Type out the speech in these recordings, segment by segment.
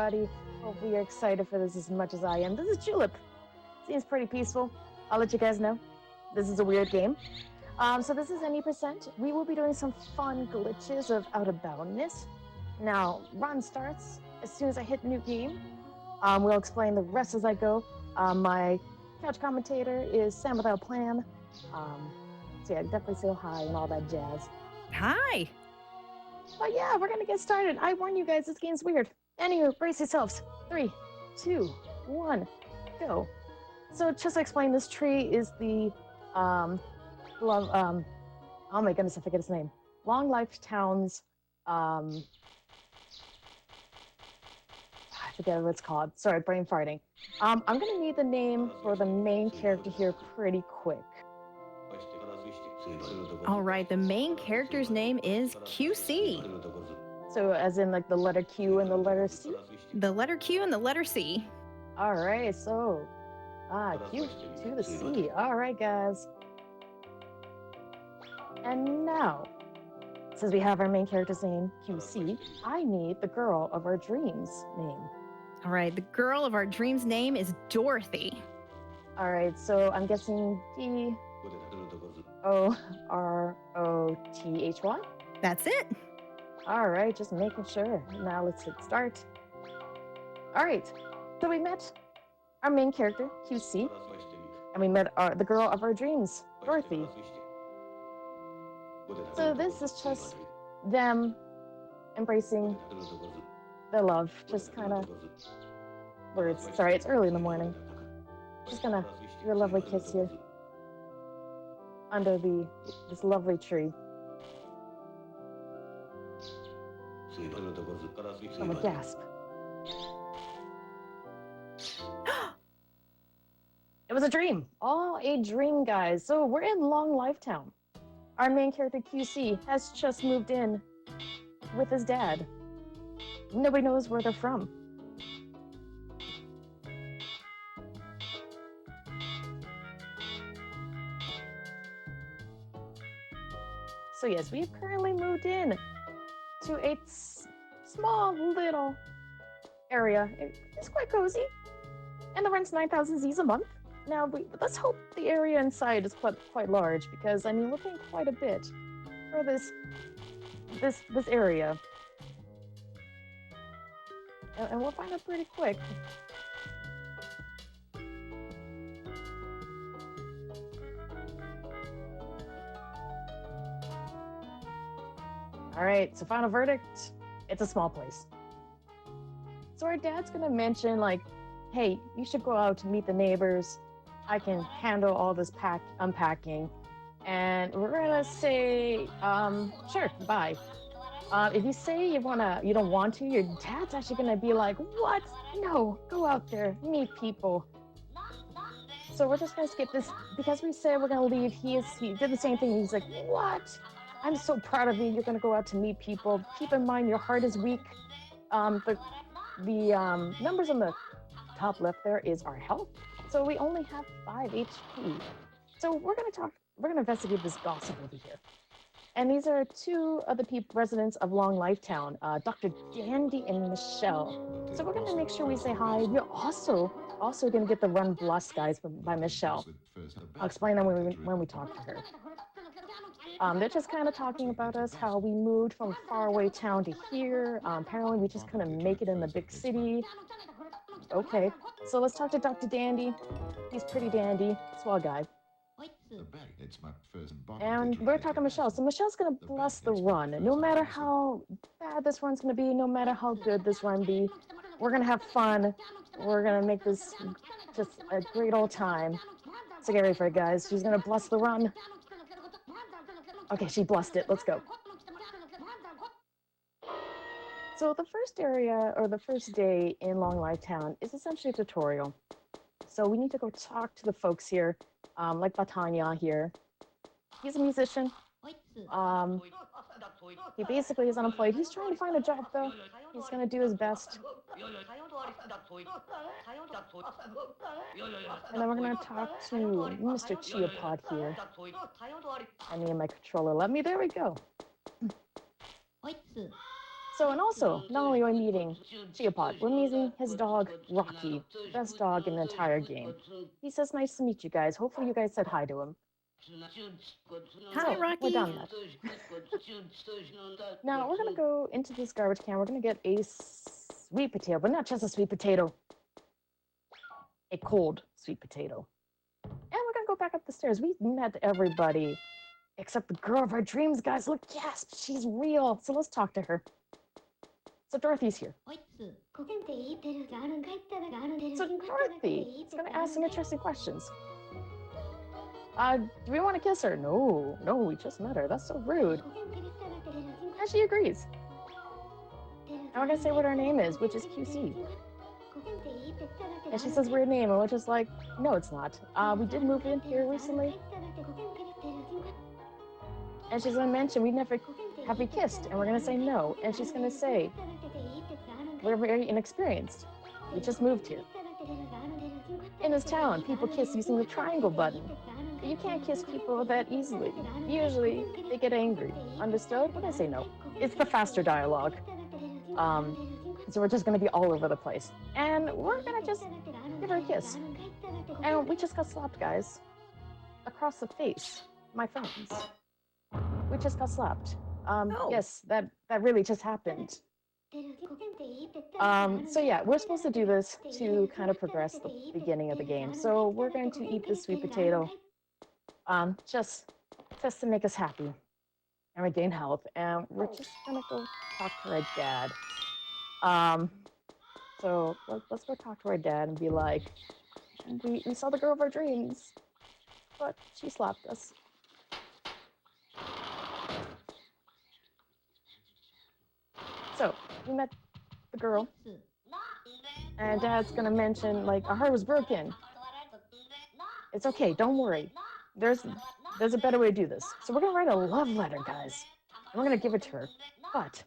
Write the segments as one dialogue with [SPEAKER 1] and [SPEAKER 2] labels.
[SPEAKER 1] everybody. Hopefully you're excited for this as much as I am. This is Chulip. Seems pretty peaceful. I'll let you guys know. This is a weird game. So this is any percent. We will be doing some fun glitches of out of boundness. Now, run starts as soon as I hit new game. We'll explain the rest as I go. My couch commentator is SamWithoutAPlan. So yeah, definitely say hi and all that jazz.
[SPEAKER 2] Hi.
[SPEAKER 1] But yeah, we're gonna get started. I warn you guys, this game's weird. Anywho, brace yourselves. 3, 2, 1, go. So just to explain, this tree is the oh my goodness, I forget his name. Long Life Town's I forget what it's called. Sorry, brain farting. I'm gonna need the name for the main character here pretty quick.
[SPEAKER 2] All right, the main character's name is QC.
[SPEAKER 1] So as in like the letter Q and the letter C?
[SPEAKER 2] The letter Q and the letter C.
[SPEAKER 1] All right, so Q to the C. All right, guys. And now, since we have our main character's name, QC, I need the girl of our dreams name.
[SPEAKER 2] All right, the girl of our dreams name is Dorothy.
[SPEAKER 1] All right, so I'm guessing DOROTHY?
[SPEAKER 2] That's it.
[SPEAKER 1] All right, just making sure. Now let's hit start. All right, so we met our main character, QC, and we met the girl of our dreams, Dorothy. So this is just them embracing their love, just kind of words. Sorry, it's early in the morning. Just gonna do a lovely kiss here under this lovely tree. I'm a gasp. It was a dream. All a dream, guys. So we're in Long Life Town. Our main character, QC, has just moved in with his dad. Nobody knows where they're from. So yes, we have currently moved in to a small little area. It's quite cozy. And the rent's 9,000 Z's a month. Now, let's hope the area inside is quite large, because I mean, we're paying quite a bit for this area, and we'll find out pretty quick. All right, so final verdict: it's a small place. So our dad's gonna mention like, "Hey, you should go out to meet the neighbors. I can handle all this unpacking." And we're gonna say, sure, bye. If you say you don't want to, your dad's actually gonna be like, "What? No, go out there, meet people." So we're just gonna skip this because we said we're gonna leave. He did the same thing. He's like, "What? I'm so proud of you. You're gonna go out to meet people. Keep in mind your heart is weak." The numbers on the top left there is our health. So we only have 5 HP. So we're gonna investigate this gossip over here. And these are two of the residents of Long Life Town, Dr. Dandy and Michelle. So we're gonna make sure we say hi. We're also gonna get the run blessed, guys, by Michelle. I'll explain that when we talk to her. They're just kind of talking about us, how we moved from faraway town to here. Apparently we just couldn't make it in the big city. Okay, so let's talk to Dr. Dandy. He's pretty dandy, swell guy. And we're talking to Michelle. So Michelle's gonna bless the run. No matter how bad this run's gonna be, no matter how good this run be, we're gonna have fun. We're gonna make this just a great old time. So get ready for it, guys. She's gonna bless the run. Okay, she blessed it. Let's go. So the first area, or the first day in Long Life Town, is essentially a tutorial. So we need to go talk to the folks here, like Batanya here. He's a musician. He basically is unemployed. He's trying to find a job, though. He's going to do his best. And then we're going to talk to Mr. Chiapod here. I need my controller. There we go. So, and also, not only are we meeting Chulip, we're meeting his dog, Rocky, best dog in the entire game. He says, nice to meet you guys. Hopefully you guys said hi to him.
[SPEAKER 2] Hi,
[SPEAKER 1] So, we're
[SPEAKER 2] Rocky.
[SPEAKER 1] done that. Now, we're going to go into this garbage can. We're going to get a sweet potato, but not just a sweet potato. A cold sweet potato. And we're going to go back up the stairs. We met everybody except the girl of our dreams, guys. Look, yes, she's real. So let's talk to her. So Dorothy's here. So Dorothy is going to ask some interesting questions. Do we want to kiss her? No, we just met her. That's so rude. And she agrees. And we're going to say what her name is, which is QC. And she says weird name, and we're just like, no, it's not. We did move in here recently. And she's going to mention have we kissed? And we're going to say no. And she's going to say, we're very inexperienced. We just moved here. In this town, people kiss using the triangle button. But you can't kiss people that easily. Usually, they get angry. Understood? When I say no. It's the faster dialogue. So we're just going to be all over the place. And we're going to just give her a kiss. And we just got slapped, guys. Across the face. My friends. We just got slapped. Yes, that really just happened. So yeah, we're supposed to do this to kind of progress the beginning of the game. So we're going to eat this sweet potato, just to make us happy and regain health. And we're just gonna go talk to our dad. So let's go talk to our dad and be like, we saw the girl of our dreams, but she slapped us. So we met the girl, and Dad's gonna mention like our heart was broken. It's okay, don't worry. There's a better way to do this. So we're gonna write a love letter, guys, and we're gonna give it to her. But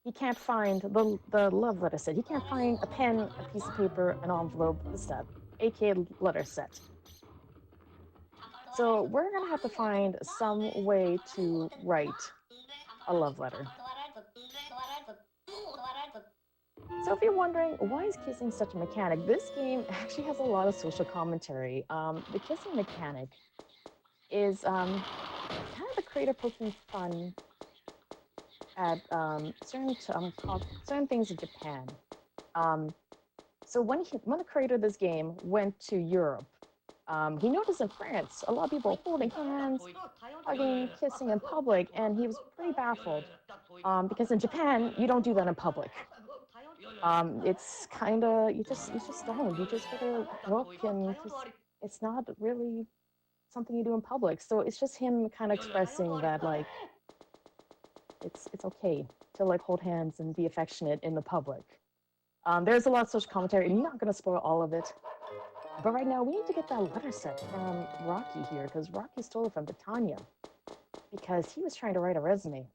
[SPEAKER 1] he can't find the love letter set. He can't find a pen, a piece of paper, an envelope, the set, aka letter set. So we're gonna have to find some way to write a love letter. So if you're wondering, why is kissing such a mechanic? This game actually has a lot of social commentary. The kissing mechanic is kind of the creator poking fun at certain things in Japan. So when the creator of this game went to Europe, he noticed in France a lot of people holding hands, hugging, kissing in public, and he was pretty baffled because in Japan you don't do that in public. It's kind of you just don't. You just gotta look and it's not really something you do in public. So it's just him kind of expressing that like it's okay to like hold hands and be affectionate in the public. There's a lot of social commentary. I'm not gonna spoil all of it. But right now, we need to get that letter set from Rocky here, because Rocky stole it from Titania, because he was trying to write a resume.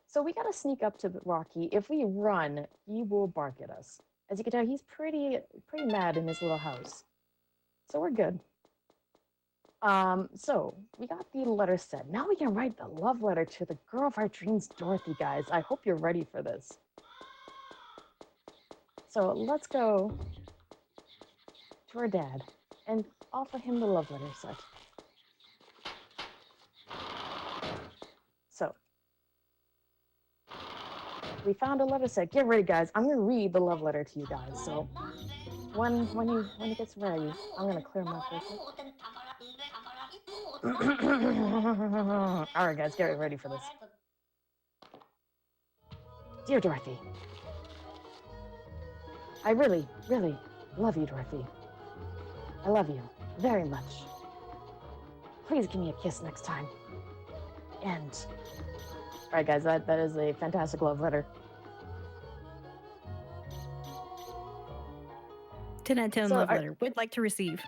[SPEAKER 1] So we gotta sneak up to Rocky. If we run, he will bark at us. As you can tell, he's pretty mad in his little house. So we're good. So we got the letter set. Now we can write the love letter to the girl of our dreams, Dorothy, guys. I hope you're ready for this. So let's go to our dad and offer him the love letter set. So we found a letter set. Get ready, guys. I'm gonna read the love letter to you guys. So when he gets ready, I'm gonna clear my throat. All right, guys, get ready for this. Dear Dorothy, I really, really love you, Dorothy. I love you very much. Please give me a kiss next time. And all right, guys, that is a fantastic love letter.
[SPEAKER 2] 10 out of 10 love letter. Would like to receive.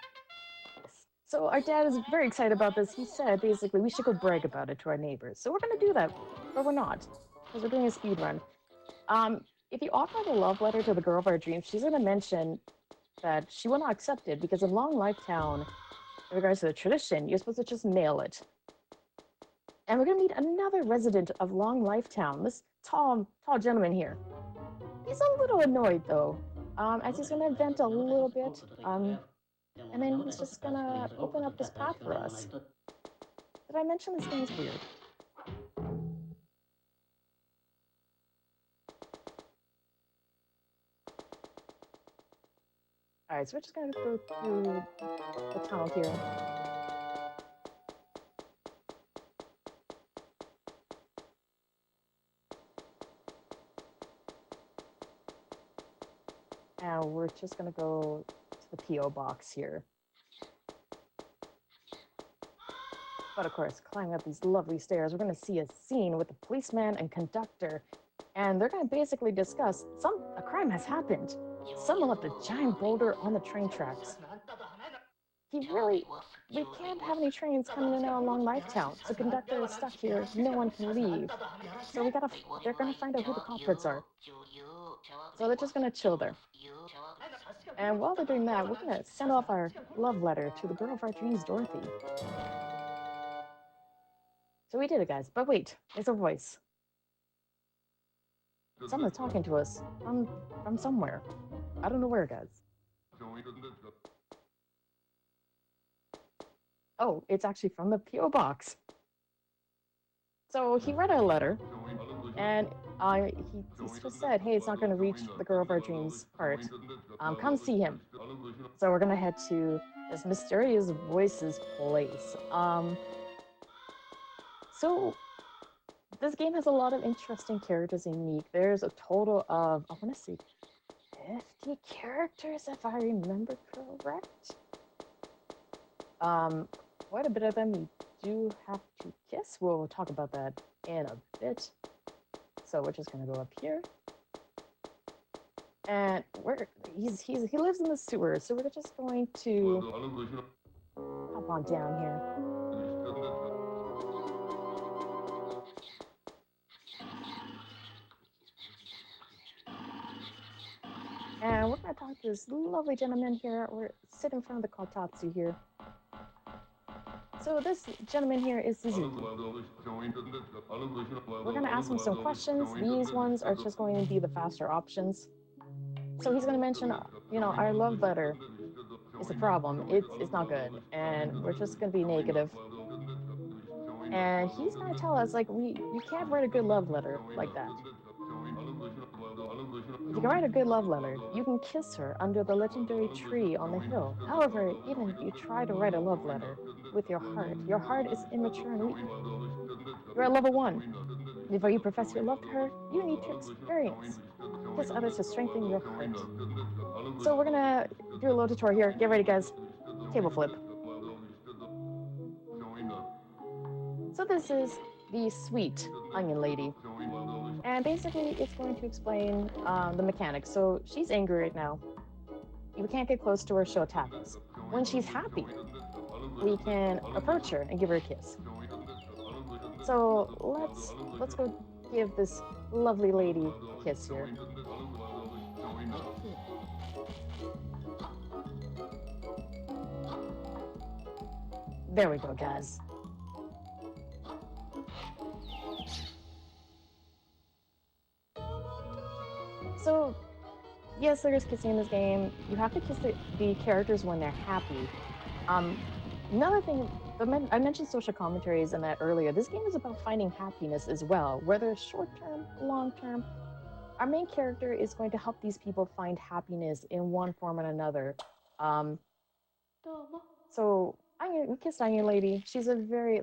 [SPEAKER 1] So our dad is very excited about this. He said basically we should go brag about it to our neighbors. So we're gonna do that, but we're not, because we're doing a speed run. If you offer the love letter to the girl of our dreams, she's gonna mention that she will not accept it because in Long Life Town, in regards to the tradition, you're supposed to just mail it. And we're gonna meet another resident of Long Life Town, this tall gentleman here. He's a little annoyed though, as he's gonna vent a little bit, and then he's just gonna open up this path for us. Did I mention this game is weird? Alright, so we're just gonna go through the tunnel here. And we're just gonna go to the P.O. box here. But of course, climbing up these lovely stairs, we're gonna see a scene with the policeman and conductor, and they're gonna basically discuss a crime has happened. Someone left a giant boulder on the train tracks. We can't have any trains coming in and out along Lifetown, so conductor is stuck here, no one can leave. So they're gonna find out who the culprits are. So they're just gonna chill there. And while they're doing that, we're gonna send off our love letter to the girl of our dreams, Dorothy. So we did it, guys. But wait, it's a voice. Someone's talking to us from somewhere. I don't know where, guys. Oh, it's actually from the P.O. box. So he read our letter, and he just said, hey, it's not going to reach the girl of our dreams part. Come see him. So we're going to head to this mysterious voice's place. So this game has a lot of interesting characters and unique. There's a total of, I want to say, 50 characters, if I remember correct. Quite a bit of them you do have to kiss. We'll talk about that in a bit. So we're just gonna go up here, and he lives in the sewers. So we're just going to hop on down here. And we're gonna talk to this lovely gentleman here. We're sitting in front of the Kotatsu here. So this gentleman here is Suzuki. We're going to ask him some questions. These ones are just going to be the faster options. So he's going to mention, our love letter is a problem. It's not good. And we're just going to be negative. And he's going to tell us, you can't write a good love letter like that. If you can write a good love letter, you can kiss her under the legendary tree on the hill. However, even if you try to write a love letter with your heart is immature and weak. You're at level 1. Before you profess your love to her, you need to experience. Kiss others to strengthen your heart. So we're gonna do a little tutorial here. Get ready, guys. Table flip. So this is the sweet onion lady. And basically, it's going to explain the mechanics. So she's angry right now. You can't get close to her, she'll attack us. When she's happy, we can approach her and give her a kiss. So let's go give this lovely lady a kiss here. There we go, guys. So, yes, there is kissing in this game. You have to kiss the characters when they're happy. Another thing, I mentioned social commentaries in that earlier. This game is about finding happiness as well, whether short-term, long-term. Our main character is going to help these people find happiness in one form or another. So, we kissed Onion Lady. She's a very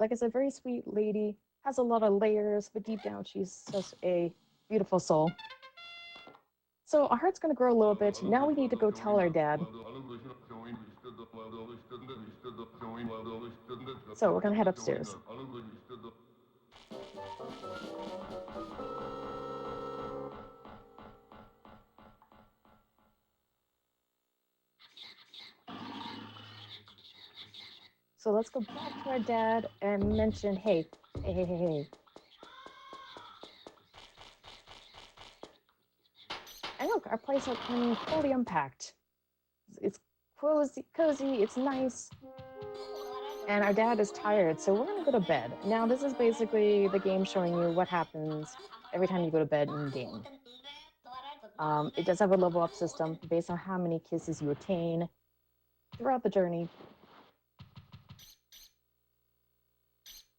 [SPEAKER 1] sweet lady, has a lot of layers, but deep down she's such a beautiful soul. So our heart's gonna grow a little bit. Now we need to go tell our dad. So we're gonna head upstairs. So let's go back to our dad and mention, hey. And look, our place is coming fully unpacked. It's cozy, it's nice. And our dad is tired, so we're gonna go to bed. Now, this is basically the game showing you what happens every time you go to bed in game. It does have a level up system based on how many kisses you attain throughout the journey.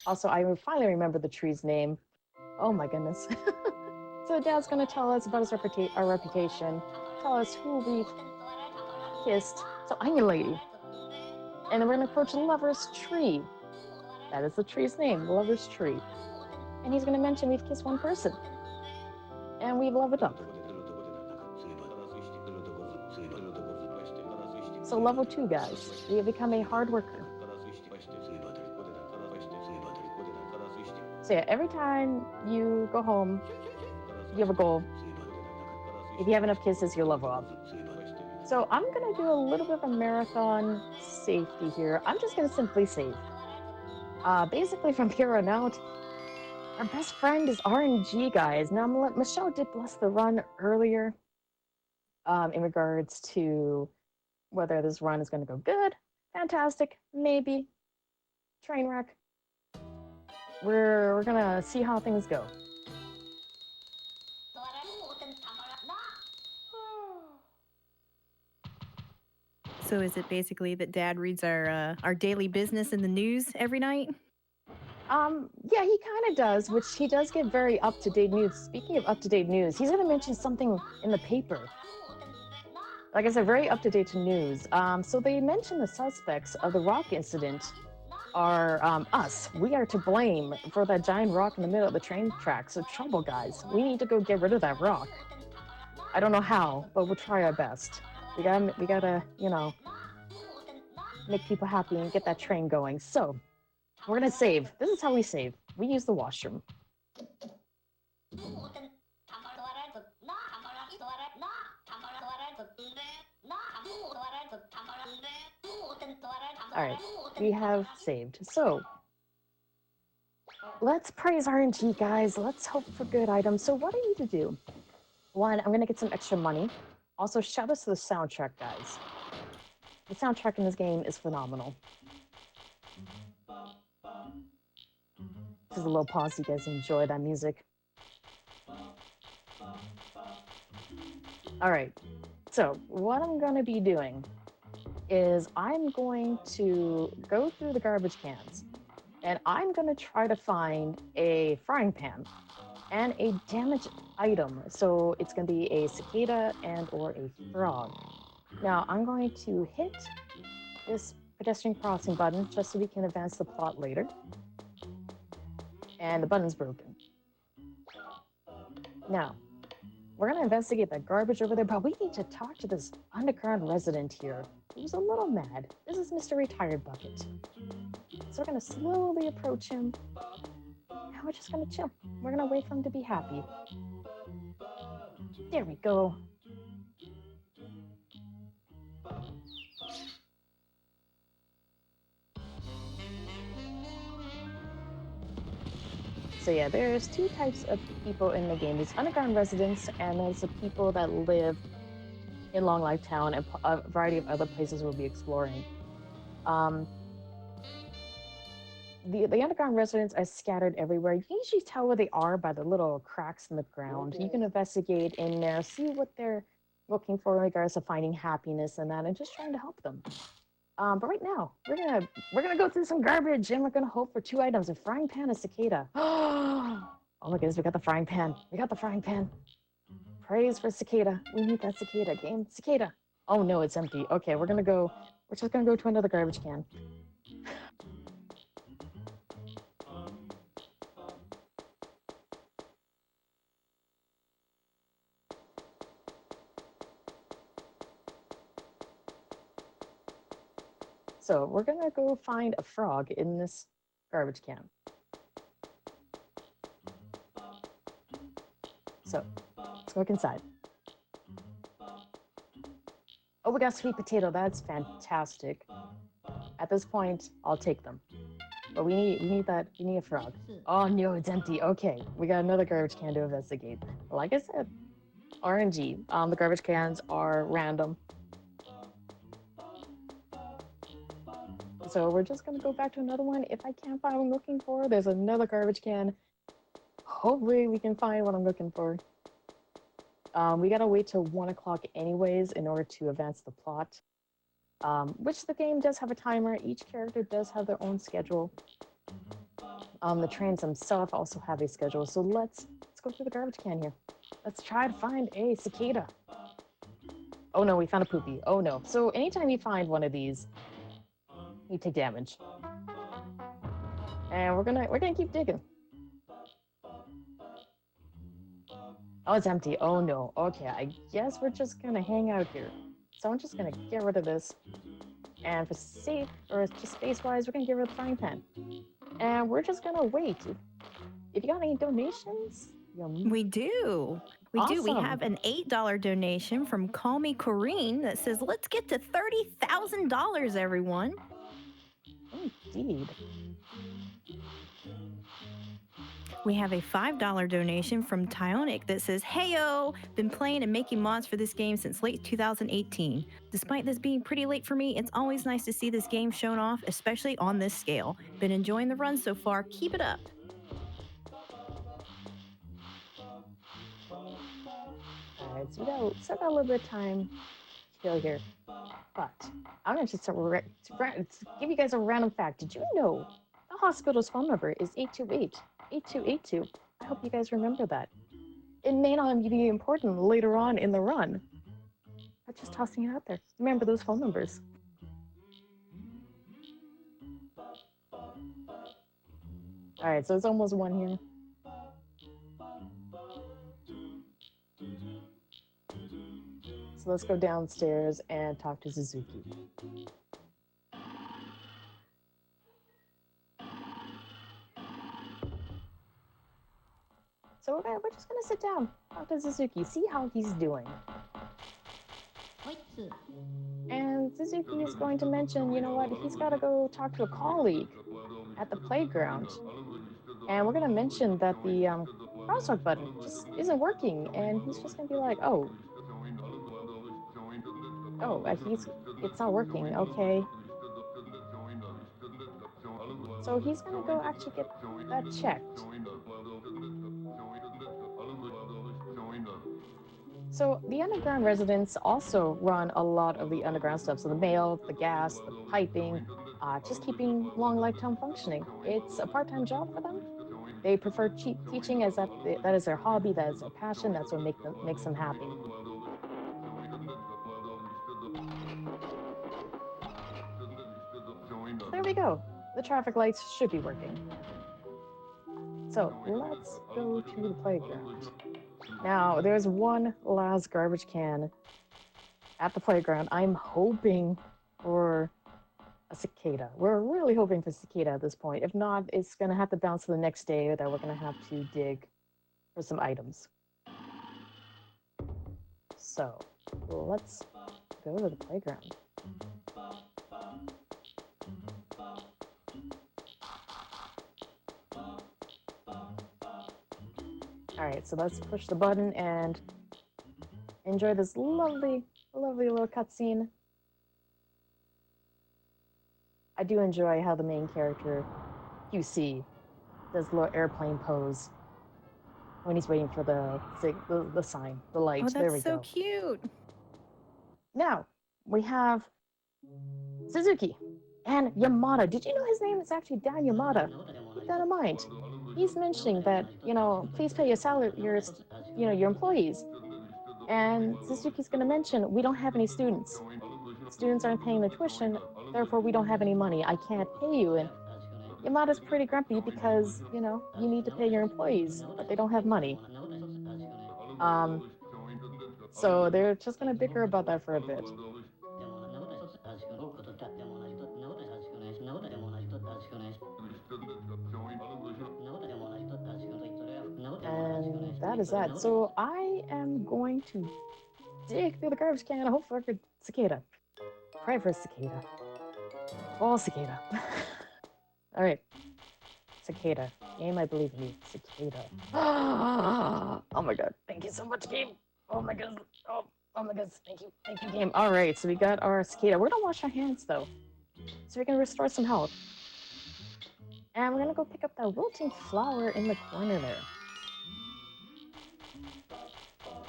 [SPEAKER 1] Also, I finally remember the tree's name. Oh my goodness. So Dad's gonna tell us about our reputation, tell us who we've kissed. So I'm your lady. And then we're gonna approach the Lover's Tree. That is the tree's name, the Lover's Tree. And he's gonna mention we've kissed one person. And we've leveled up. So level 2, guys. We have become a hard worker. So yeah, every time you go home, you have a goal. If you have enough kisses, you'll level up. So I'm gonna do a little bit of a marathon safety here. I'm just gonna simply save. Basically from here on out, our best friend is RNG, guys. Now Michelle did bless the run earlier in regards to whether this run is gonna go good, fantastic, maybe, train wreck. We're gonna see how things go.
[SPEAKER 2] So is it basically that Dad reads our daily business in the news every night?
[SPEAKER 1] Yeah, he kind of does, which he does get very up-to-date news. Speaking of up-to-date news, he's gonna mention something in the paper. Like I said, very up-to-date news. So they mentioned the suspects of the rock incident are us. We are to blame for that giant rock in the middle of the train track. So trouble, guys. We need to go get rid of that rock. I don't know how, but we'll try our best. We gotta, you know, make people happy and get that train going. So we're gonna save. This is how we save. We use the washroom. All right, we have saved. So let's praise RNG, guys. Let's hope for good items. So what I need to do, one, I'm gonna get some extra money. Also, shout out to the soundtrack, guys. The soundtrack in this game is phenomenal. This is a little pause so you guys enjoy that music. All right, so what I'm gonna be doing is I'm going to go through the garbage cans and I'm gonna try to find a frying pan and a damaged item. So it's gonna be a cicada and or a frog. Now I'm going to hit this pedestrian crossing button just so we can advance the plot later. And the button's broken. Now, we're gonna investigate that garbage over there, but we need to talk to this underground resident here who's a little mad. This is Mr. Retired Bucket. So we're gonna slowly approach him. And we're just gonna chill. We're gonna wait for him to be happy. There we go. So yeah, there's two types of people in the game. There's underground residents, and there's the people that live in Long Life Town and a variety of other places we'll be exploring. The underground residents are scattered everywhere. You can usually tell where they are by the little cracks in the ground. You can investigate in there, see what they're looking for in regards to finding happiness and that, and just trying to help them. But right now, we're gonna go through some garbage and we're gonna hope for two items: a frying pan, a cicada. Oh my goodness, we got the frying pan. We got the frying pan. Praise for cicada. We need that cicada. Game cicada. Oh no, it's empty. Okay, we're just gonna go to another garbage can. So we're gonna go find a frog in this garbage can. So let's look inside. Oh, we got sweet potato. That's fantastic. At this point, I'll take them. But we need a frog. Oh no, it's empty. Okay, we got another garbage can to investigate. Like I said, RNG. The garbage cans are random. So we're just gonna go back to another one. If I can't find what I'm looking for, there's another garbage can. Hopefully we can find what I'm looking for. We gotta wait till 1 o'clock anyways in order to advance the plot. Which the game does have a timer. Each character does have their own schedule. The trains themselves also have a schedule. So let's go through the garbage can here. Let's try to find a cicada. Oh no, we found a poopy. Oh no. So anytime you find one of these, you take damage. And we're gonna keep digging. Oh, it's empty. Oh no. Okay, I guess we're just gonna hang out here. So I'm just gonna get rid of this. And for safe, or just space-wise, we're gonna get rid of the frying pan. And we're just gonna wait. If you got any donations,
[SPEAKER 2] We do. We do. We
[SPEAKER 1] Awesome.
[SPEAKER 2] have an $8 donation from Call Me Corrine that says, let's get to $30,000, everyone.
[SPEAKER 1] Indeed.
[SPEAKER 2] We have a $5 donation from Tionic that says, heyo, been playing and making mods for this game since late 2018. Despite this being pretty late for me, it's always nice to see this game shown off, especially on this scale. Been enjoying the run so far. Keep it up.
[SPEAKER 1] Alright, so we still got a little bit of time to go here. But I'm gonna just give you guys a random fact. Did you know the hospital's phone number is 828-8282? I hope you guys remember that. It may not be important later on in the run. I'm just tossing it out there. Remember those phone numbers. Alright, so it's almost 1 here. So let's go downstairs and talk to Suzuki. So we're just gonna sit down, talk to Suzuki, see how he's doing. And Suzuki is going to mention, you know what, he's gotta go talk to a colleague at the playground. And we're gonna mention that the crosswalk button just isn't working, and he's just gonna be like, oh, it's not working, okay. So he's gonna go actually get that checked. So the underground residents also run a lot of the underground stuff. So the mail, the gas, the piping, just keeping long lifetime functioning. It's a part-time job for them. They prefer teaching as that is their hobby, that is their passion, that's what makes them happy. There we go. The traffic lights should be working. So let's go to the playground. Now, there's one last garbage can at the playground. I'm hoping for a cicada. We're really hoping for cicada at this point. If not, it's going to have to bounce to the next day that we're going to have to dig for some items. So, let's go to the playground. Alright, so let's push the button and enjoy this lovely, lovely little cutscene. I do enjoy how the main character, QC, does the little airplane pose when he's waiting for the sign, the light.
[SPEAKER 2] Oh,
[SPEAKER 1] there we
[SPEAKER 2] that's so
[SPEAKER 1] go.
[SPEAKER 2] cute.
[SPEAKER 1] Now, we have Suzuki and Yamada. Did you know his name is actually Dan Yamada? Keep that in mind. He's mentioning that, please pay your salary, your employees. And Suzuki's going to mention, we don't have any students. Students aren't paying their tuition, therefore we don't have any money. I can't pay you. And Yamada's pretty grumpy because, you need to pay your employees, but they don't have money. So they're just going to bicker about that for a bit. And that is that. So I am going to dig through the garbage can and hope for a cicada. Pray for a cicada. Oh, cicada. All right. Cicada. Game, I believe in you. Cicada. Oh my god. Thank you so much, game. Oh my god. Oh my god. Thank you. Thank you, game. All right. So we got our cicada. We're going to wash our hands, though. so we can restore some health. And we're gonna go pick up that wilting flower in the corner there.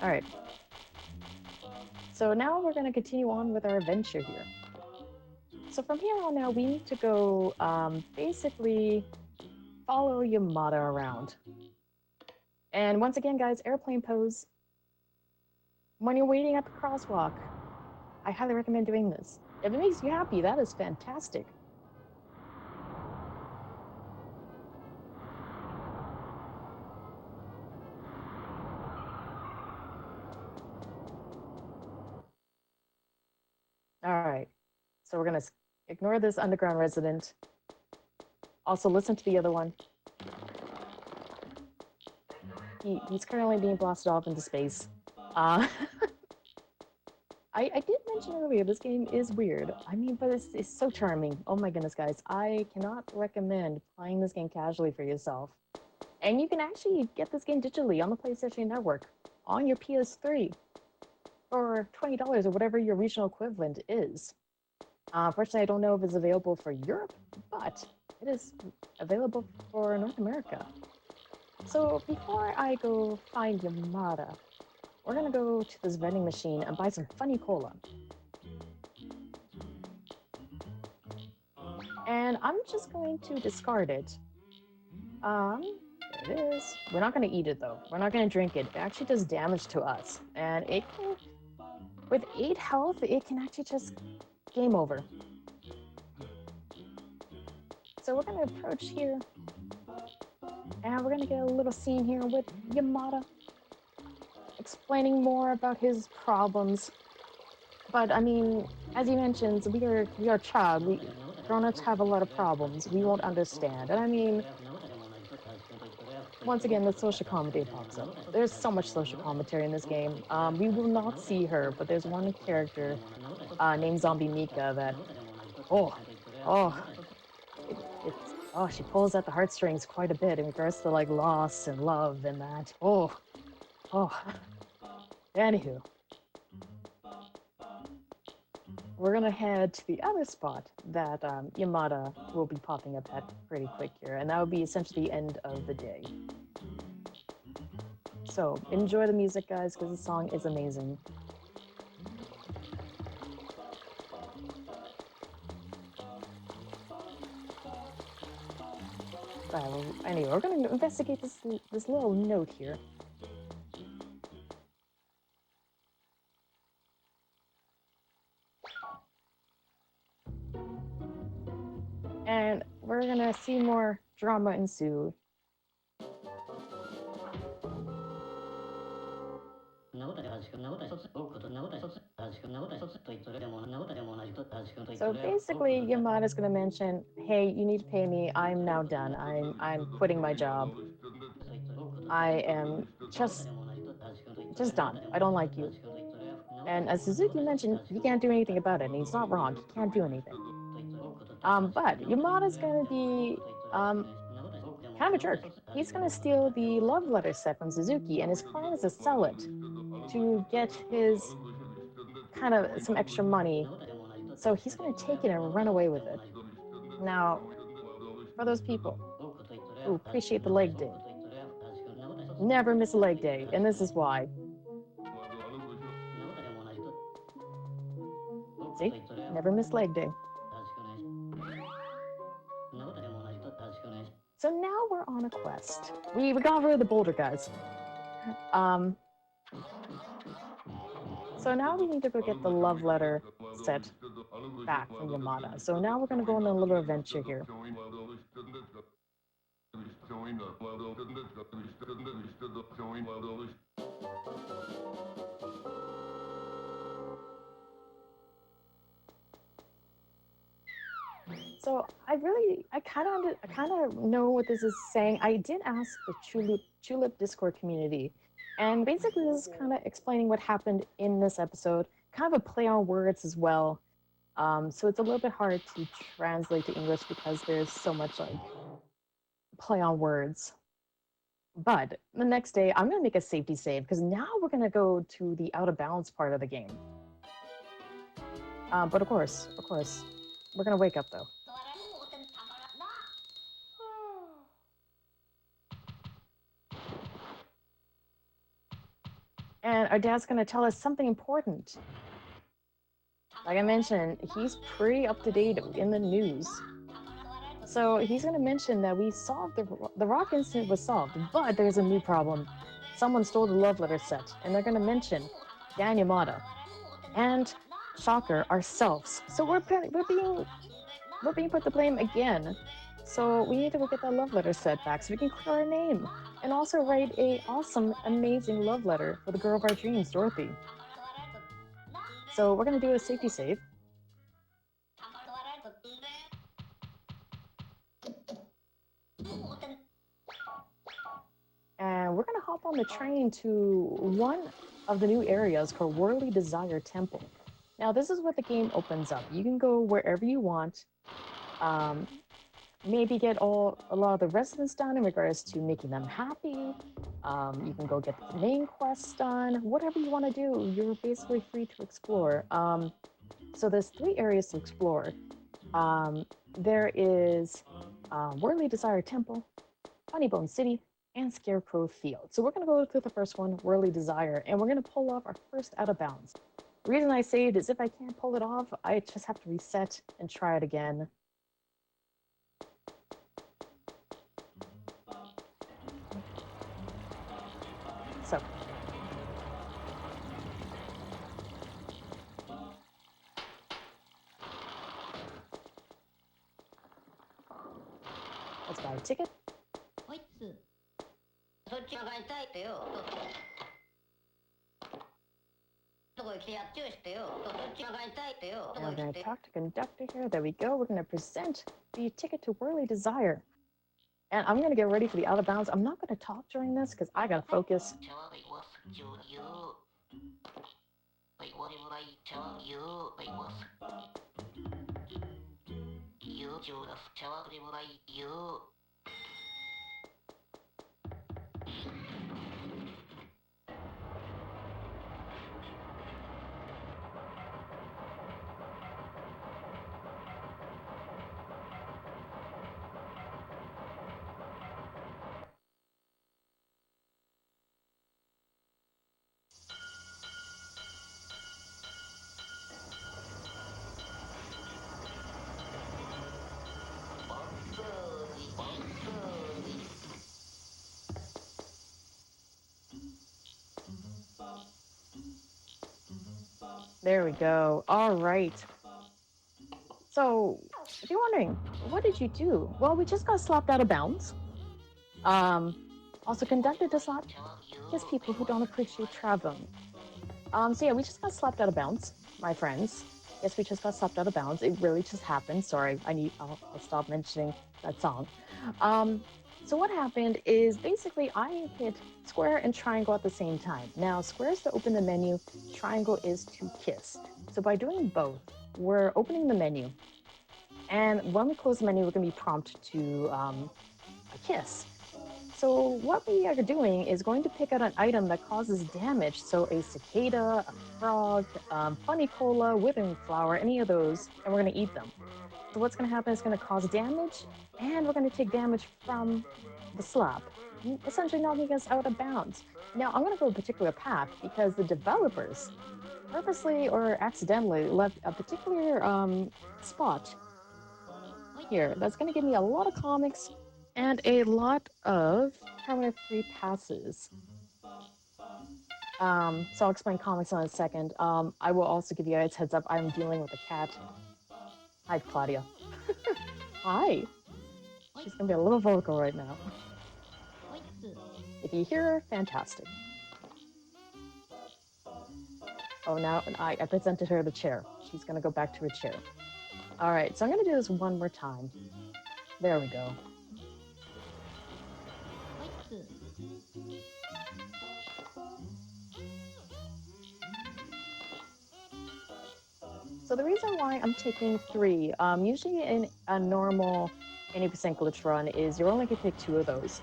[SPEAKER 1] Alright. So now we're gonna continue on with our adventure here. So from here on now, we need to go basically follow Yamada around. And once again, guys, airplane pose. When you're waiting at the crosswalk, I highly recommend doing this. If it makes you happy, that is fantastic. Alright, so we're gonna ignore this underground resident. Also listen to the other one. He's currently being blasted off into space. I did mention earlier, this game is weird. I mean, but it's so charming. Oh my goodness, guys. I cannot recommend playing this game casually for yourself. And you can actually get this game digitally on the PlayStation Network on your PS3 for $20 or whatever your regional equivalent is. Unfortunately, I don't know if it's available for Europe, but it is available for North America. So before I go find Yamada, we're gonna go to this vending machine and buy some funny cola. And I'm just going to discard it. There it is. We're not gonna eat it though. We're not gonna drink it. It actually does damage to us. And it can, with 8 health, it can actually just game over. So we're gonna approach here. And we're gonna get a little scene here with Yamada, explaining more about his problems. But I mean, as he mentions, we are a child. Grown-ups have a lot of problems. We won't understand. And I mean, once again, the social comedy pops up. There's so much social commentary in this game. We will not see her, but there's one character named Zombie Mika that, she pulls at the heartstrings quite a bit in regards to like loss and love and that. Anywho, we're gonna head to the other spot that Yamada will be popping up at pretty quick here, and that will be essentially the end of the day. So enjoy the music, guys, because the song is amazing. Anyway, we're gonna investigate this little note here. And we're gonna see more drama ensue. So basically, Yamada's gonna mention, "Hey, you need to pay me. I'm now done. I'm quitting my job. I am just done. I don't like you." And as Suzuki mentioned, he can't do anything about it, and he's not wrong. He can't do anything. But Yamada's gonna be kind of a jerk. He's gonna steal the love letter set from Suzuki, and his plan is to sell it to get his kind of some extra money. So he's gonna take it and run away with it. Now, for those people who appreciate the leg day, never miss a leg day, and this is why. See? Never miss leg day. So now we're on a quest. We got rid of the boulder, guys. So now we need to go get the love letter set back from Yamada. So now we're gonna go on a little adventure here. So I kind of know what this is saying. I did ask the Chulip Discord community, and basically this is kind of explaining what happened in this episode, kind of a play on words as well. So it's a little bit hard to translate to English because there's so much like play on words. But the next day, I'm gonna make a safety save because now we're gonna go to the out of bounds part of the game. But of course, We're gonna wake up though. And our dad's gonna tell us something important. Like I mentioned, he's pretty up to date in the news. So he's gonna mention that we solved the rock incident was solved, but there's a new problem. Someone stole the love letter set, and they're gonna mention Dan Yamada and shocker ourselves. So we're being put to blame again. So we need to go get that love letter set back so we can clear our name and also write a awesome, amazing love letter for the girl of our dreams, Dorothy. So we're gonna do a safety save. And we're gonna hop on the train to one of the new areas called Worldly Desire Temple. Now this is what the game opens up. You can go wherever you want. Maybe get a lot of the residents done in regards to making them happy. You can go get the main quests done. Whatever you want to do, you're basically free to explore. So there's 3 areas to explore. There is Worldly Desire Temple, Funnybone City, and Scarecrow Field. So we're going to go through the first one, Worldly Desire, and we're going to pull off our first out of bounds. The reason I saved is if I can't pull it off, I just have to reset and try it again. So, let's buy a ticket. Now we're going to talk to conductor here. There we go. We're going to present the ticket to Worldly Desire. And I'm going to get ready for the out of bounds. I'm not going to talk during this because I got to focus. There we go. All right. So, if you're wondering, what did you do? Well, we just got slapped out of bounds. Also, conductor does not kiss people who don't appreciate traveling. So yeah, we just got slapped out of bounds, my friends. Yes, we just got slapped out of bounds. It really just happened. Sorry, I'll stop mentioning that song. So what happened is basically I hit square and triangle at the same time. Now, square is to open the menu, triangle is to kiss. So by doing both, we're opening the menu. And when we close the menu, we're going to be prompted to a kiss. So what we are doing is going to pick out an item that causes damage. So a cicada, a frog, funny cola, withering flower, any of those, and we're going to eat them. So what's going to happen is going to cause damage, and we're going to take damage from the slap, essentially knocking us out of bounds. Now, I'm going to go a particular path because the developers purposely or accidentally left a particular spot here that's going to give me a lot of comics and a lot of permanent free passes. So I'll explain comics in a second. I will also give you guys heads up. I'm dealing with a cat. Hi, Claudia. Hi. She's gonna be a little vocal right now. If you hear her, fantastic. Oh, now I presented her the chair. She's gonna go back to her chair. All right, so I'm gonna do this one more time. There we go. So the reason why I'm taking 3, usually in a normal 80% glitch run is you're only gonna pick 2 of those.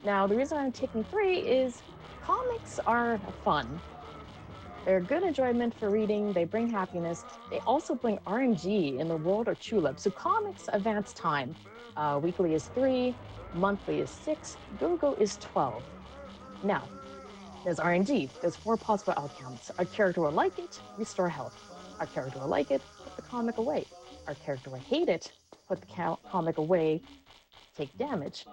[SPEAKER 1] Now, the reason I'm taking 3 is comics are fun. They're good enjoyment for reading, they bring happiness. They also bring RNG in the world of Chulip. So comics advance time. Weekly is 3, monthly is 6, Go-Go is 12. Now, there's RNG. There's 4 possible outcomes. Our character will like it, restore health. Our character will like it, put the comic away. Our character will hate it, put the comic away, take damage.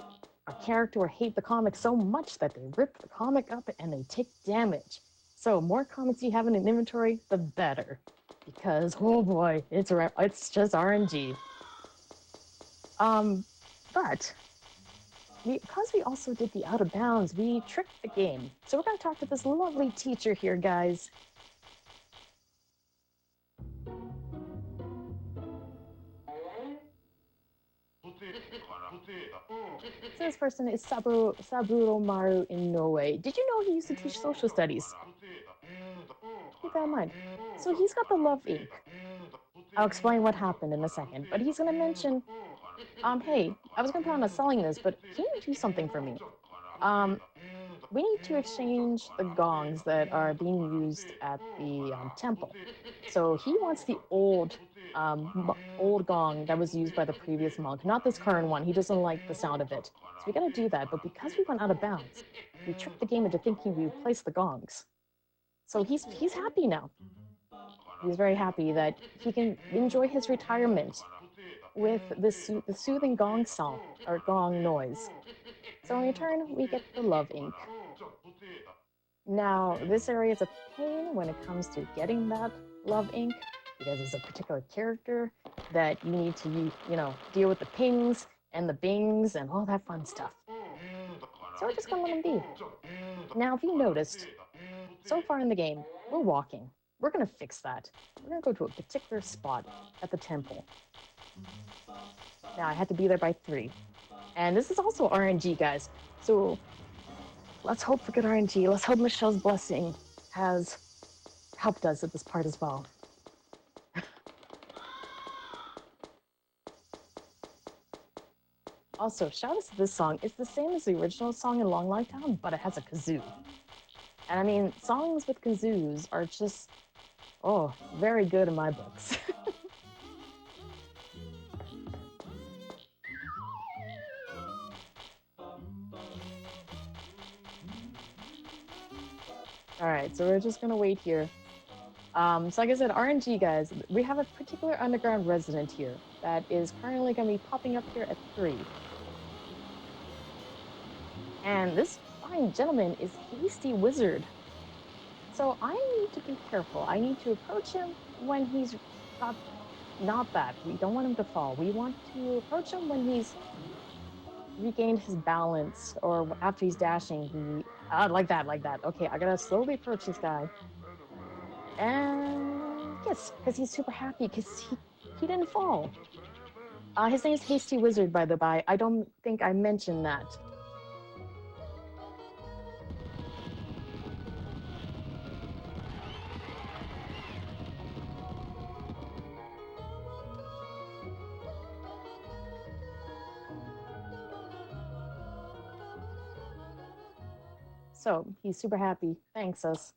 [SPEAKER 1] Our character will hate the comic so much that they rip the comic up and they take damage. So more comics you have in an inventory, the better. Because, oh boy, it's just RNG. But because we also did the out of bounds, we tricked the game. So we're going to talk to this lovely teacher here, guys. So this person is Saburo Maru Inoue. Did you know he used to teach social studies? Keep that in mind. So he's got the love ink. I'll explain what happened in a second, but he's going to mention, hey, I was going to plan on selling this, but can you do something for me? We need to exchange the gongs that are being used at the temple. So he wants the old gong that was used by the previous monk, not this current one. He doesn't like the sound of it. So we gotta do that, but because we went out of bounds, we tricked the game into thinking we replaced the gongs. So he's happy now. He's very happy that he can enjoy his retirement with the soothing gong sound, or gong noise. So in return, we get the love ink. Now, this area is a pain when it comes to getting that love ink, because it's a particular character that you need to, deal with the pings and the bings and all that fun stuff. So we're just gonna let him be. Now, if you noticed, so far in the game, we're walking. We're gonna fix that. We're gonna go to a particular spot at the temple. Now, I had to be there by 3. And this is also RNG, guys. So let's hope for good RNG. Let's hope Michelle's blessing has helped us at this part as well. Also, shout out to this song. It's the same as the original song in Long Life Town, but it has a kazoo. And I mean, songs with kazoos are just, very good in my books. Alright, so we're just gonna wait here. So like I said, RNG, guys, we have a particular underground resident here that is currently gonna be popping up here at 3. And this fine gentleman is Hasty Wizard. So I need to be careful. I need to approach him when he's not that. We don't want him to fall. We want to approach him when he's regained his balance, or after he's dashing, like that. Okay, I gotta slowly approach this guy. And yes, because he's super happy because he didn't fall. His name's Hasty Wizard, by the by. I don't think I mentioned that. So he's super happy, thanks us.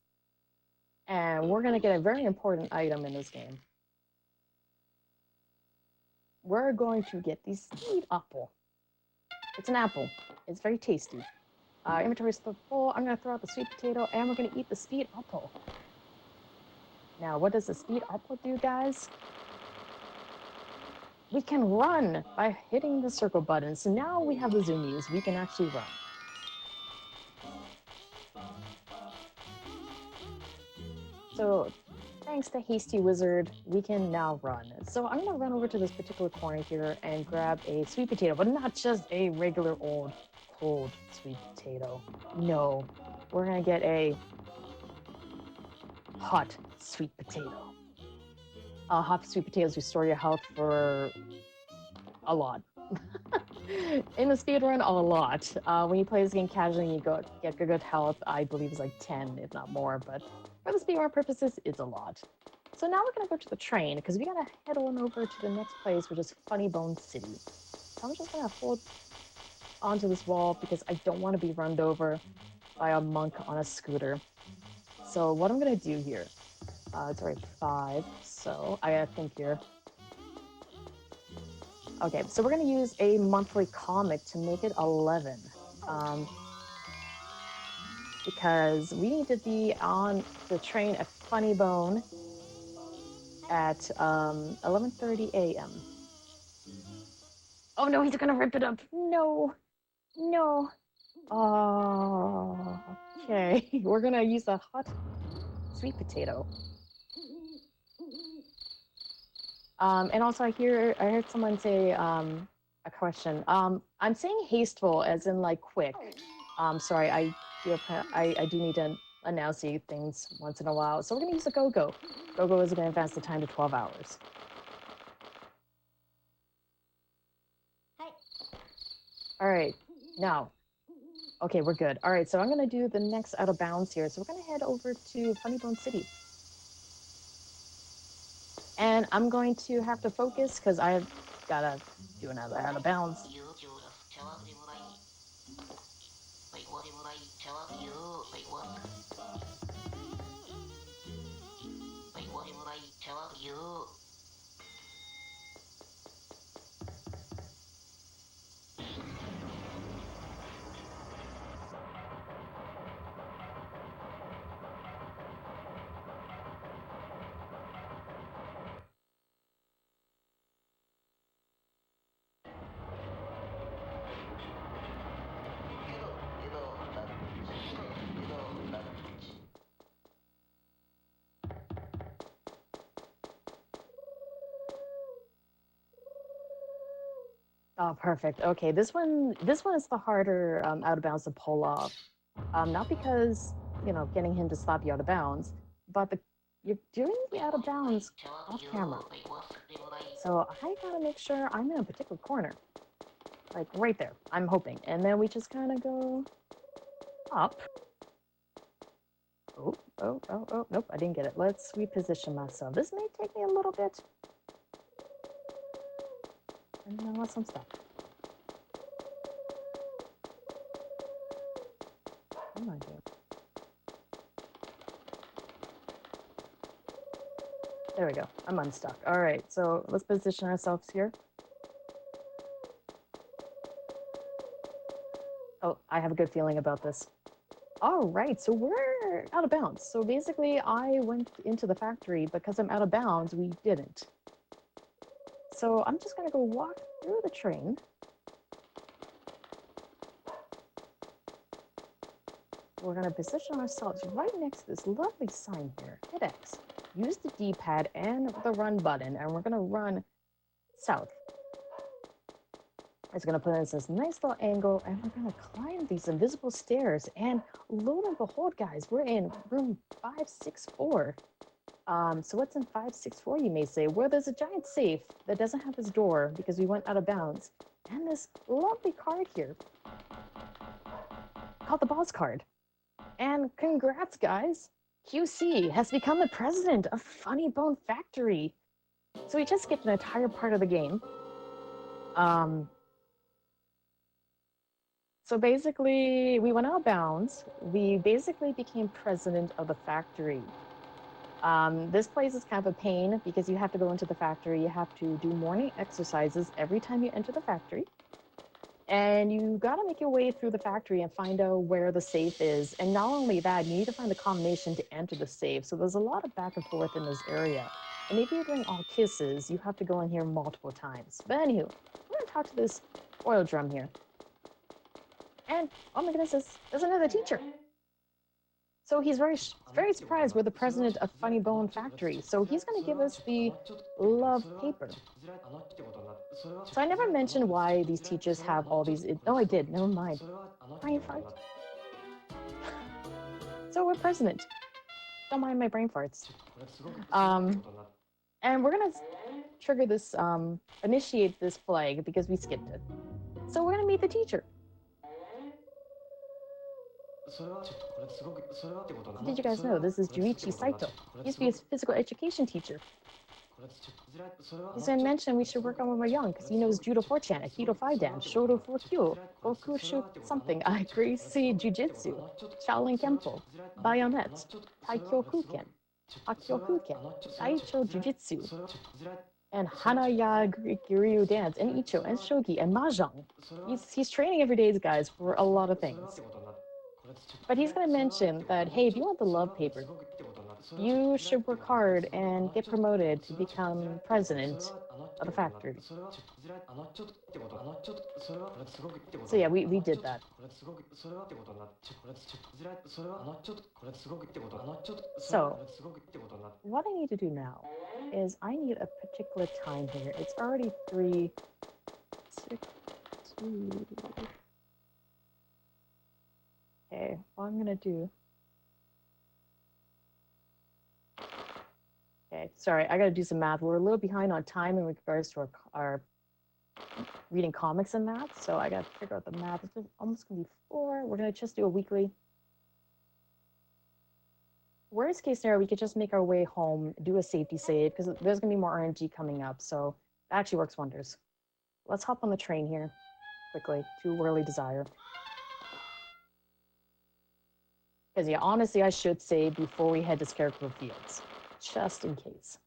[SPEAKER 1] And we're gonna get a very important item in this game. We're going to get the speed apple. It's an apple. It's very tasty. Inventory is still full. I'm gonna throw out the sweet potato and we're gonna eat the speed apple. Now, what does the speed apple do, guys? We can run by hitting the circle button. So now we have the zoomies. We can actually run. So thanks to Hasty Wizard, we can now run. So I'm gonna run over to this particular corner here and grab a sweet potato, but not just a regular old cold sweet potato. No, we're gonna get a hot sweet potato. Hot sweet potatoes restore your health for a lot. In the speedrun, a lot. When you play this game casually and you get good health, I believe it's like 10, if not more, but for the speedrun purposes, it's a lot. So now we're gonna go to the train, because we gotta head on over to the next place, which is Funny Bone City. So I'm just gonna hold onto this wall, because I don't want to be run over by a monk on a scooter. so what I'm gonna do here, it's already 5, so I gotta think here. Okay, so we're gonna use a monthly comic to make it 11. Because we need to be on the train at Funny Bone at 11:30 a.m. Oh no, he's gonna rip it up. No, no. Oh, okay. We're gonna use a hot sweet potato. And also I heard someone say a question. I'm saying hasteful as in like quick. Sorry, I do need to announce these things once in a while. So we're gonna use a go-go. Go-go is gonna advance the time to 12 hours. All right, now, okay, we're good. All right, so I'm gonna do the next out of bounds here. So we're gonna head over to Funny Bone City. And I'm going to have to focus because I've gotta do another out of bounds. Oh, perfect. Okay, this one is the harder out of bounds to pull off. Not because getting him to slap you out of bounds, but you're doing the out of bounds off camera. So I gotta make sure I'm in a particular corner, like right there. I'm hoping, and then we just kind of go up. Oh, nope, I didn't get it. Let's reposition myself. This may take me a little bit. And then unless I'm stuck. What am I doing? There we go. I'm unstuck. All right, so let's position ourselves here. Oh, I have a good feeling about this. All right, so we're out of bounds. So basically, I went into the factory because I'm out of bounds. We didn't. So I'm just gonna go walk through the train. We're gonna position ourselves right next to this lovely sign here. Hit X. Use the D-pad and the run button, and we're gonna run south. It's gonna put us this nice little angle, and we're gonna climb these invisible stairs. And lo and behold, guys, we're in room 564. So what's in 564, you may say? Well, there's a giant safe that doesn't have this door because we went out of bounds. And this lovely card here called the boss card. And congrats, guys. QC has become the president of Funny Bone Factory. So we just skipped an entire part of the game. So basically, we went out of bounds. We basically became president of the factory. This place is kind of a pain because you have to go into the factory. You have to do morning exercises every time you enter the factory. And you got to make your way through the factory and find out where the safe is. And not only that, you need to find the combination to enter the safe. So there's a lot of back and forth in this area. And if you're doing all kisses, you have to go in here multiple times. But anywho, I'm going to talk to this oil drum here. And, oh my goodness, there's another teacher. So he's very surprised we're the president of Funny Bone Factory. So he's going to give us the love paper. So I never mentioned why these teachers have all these. Oh, I did. Never mind. Brain fart. So we're president. Don't mind my brain farts. And we're going to trigger this, initiate this flag because we skipped it. So we're going to meet the teacher. Did you guys know this is Juichi Saito? He used to be a physical education teacher. He's gonna mention we should work on when we're young because he knows Judo 4chan, Aikido 5 Dan, Shodo 4Q, Goku Shoot something, Gracie Jiu-Jitsu, Shaolin Kempo, Bayonet, Taikyo Kuken, Hakyo Kuken, Daicho Jiu-Jitsu, and Hanaya Giryu dance, and Icho, and Shogi, and Mahjong. He's training every day, guys, for a lot of things. But he's gonna mention that, hey, if you want the love paper, you should work hard and get promoted to become president of the factory. So yeah, we did that. So what I need to do now is I need a particular time here. It's already 3:62. Okay, what I'm gonna do. Okay, sorry, I gotta do some math. We're a little behind on time in regards to our reading comics and that, so I gotta figure out the math. It's almost gonna be 4. We're gonna just do a weekly. Worst case scenario, we could just make our way home, do a safety save, because there's gonna be more RNG coming up, so that actually works wonders. Let's hop on the train here, quickly, to Whirly Desire. Because yeah, honestly, I should save before we head to Scarecrow Fields, just in case.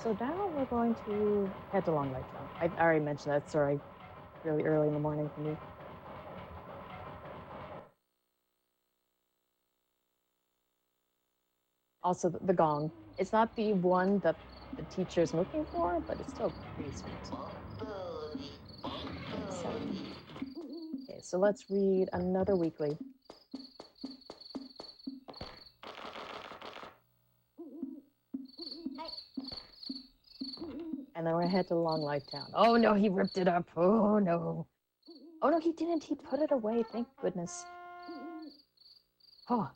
[SPEAKER 1] So now we're going to head to Long Lake Town. I already mentioned that, sorry. Really early in the morning for me. Also, the gong. It's not the one that the teacher's looking for, but it's still pretty sweet. Okay, so let's read another weekly. And then we're gonna head to Long Life Town. Oh no, he ripped it up. Oh no. Oh no, he didn't. He put it away. Thank goodness. Oh,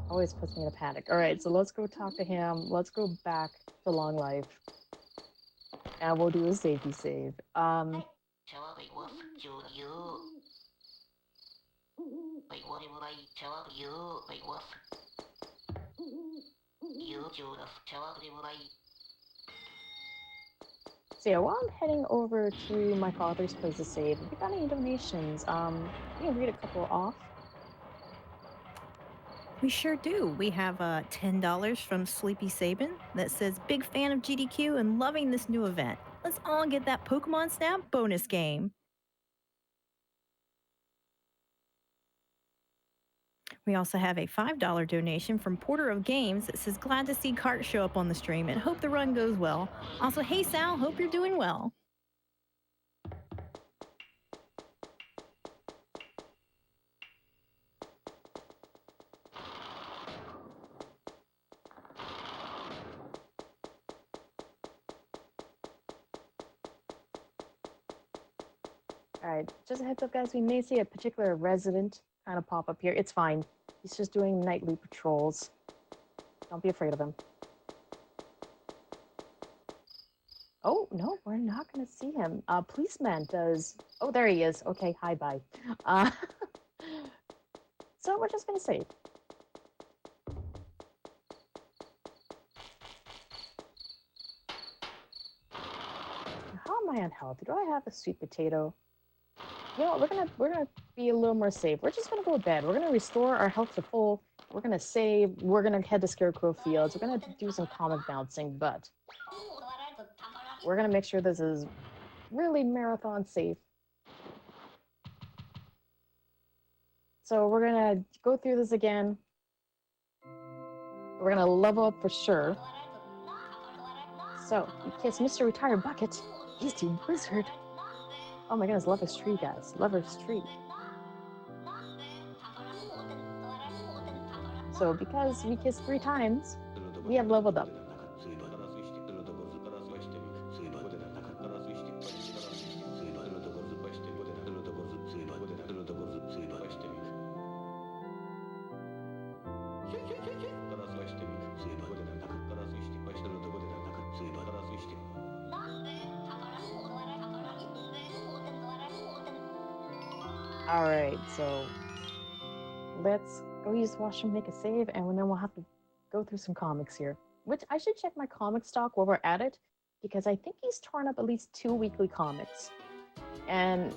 [SPEAKER 1] always puts me in a panic. All right, so let's go talk to him. Let's go back to Long Life. And we'll do a safety save. So yeah, while I'm heading over to my father's place to save, if you got any donations, you can read a couple off.
[SPEAKER 2] We sure do. We have $10 from Sleepy Sabin that says, big fan of GDQ and loving this new event. Let's all get that Pokemon Snap bonus game. We also have a $5 donation from Porter of Games that says, glad to see Cart show up on the stream and hope the run goes well. Also, hey Sal, hope you're doing well.
[SPEAKER 1] All right, just a heads up, guys. We may see a particular resident kind of pop up here. It's fine. He's just doing nightly patrols. Don't be afraid of him. Oh, no, we're not going to see him. Policeman does... Oh, there he is. Okay, hi, bye. So we're just going to save. How am I on health? Do I have a sweet potato? You know what, we're gonna be a little more safe. We're just gonna go to bed. We're gonna restore our health to full. We're gonna save. We're gonna head to Scarecrow Fields. We're gonna do some comic bouncing, but we're gonna make sure this is really marathon safe. So we're gonna go through this again. We're gonna level up for sure. So, you kiss Mr. Retired Bucket. He's Team Wizard. Oh my goodness, Lover's Tree, guys. Lover's Tree. So because we kissed 3 times, we have leveled up. All right, so let's go use washroom, make a save, and then we'll have to go through some comics here. Which I should check my comic stock while we're at it, because I think he's torn up at least 2 weekly comics, and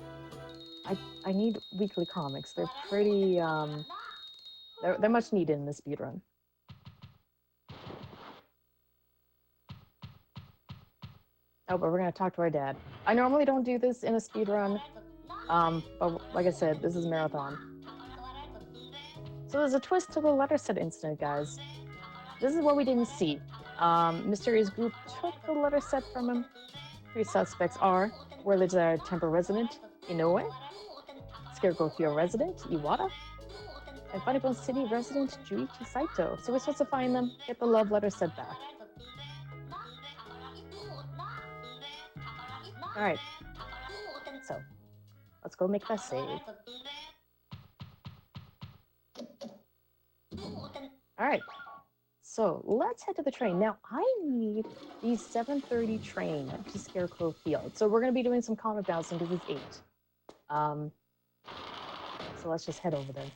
[SPEAKER 1] I need weekly comics. They're pretty they're much needed in the speedrun. Oh, but we're gonna talk to our dad. I normally don't do this in a speedrun, but like I said, this is marathon. So there's a twist to the letter set incident, guys. This is what we didn't see. Mysterious group took the letter set from him. 3 suspects are Whirlage Temple resident, Inoue, Scarecrow Field resident, Iwata, and Funny Bone City resident, Juichi Saito. So we're supposed to find them, get the love letter set back. Alright. So, let's go make that save. Alright. So, let's head to the train. Now, I need the 7:30 train to Scarecrow Field. So, we're going to be doing some comic bouncing because it's 8. So, let's just head over there.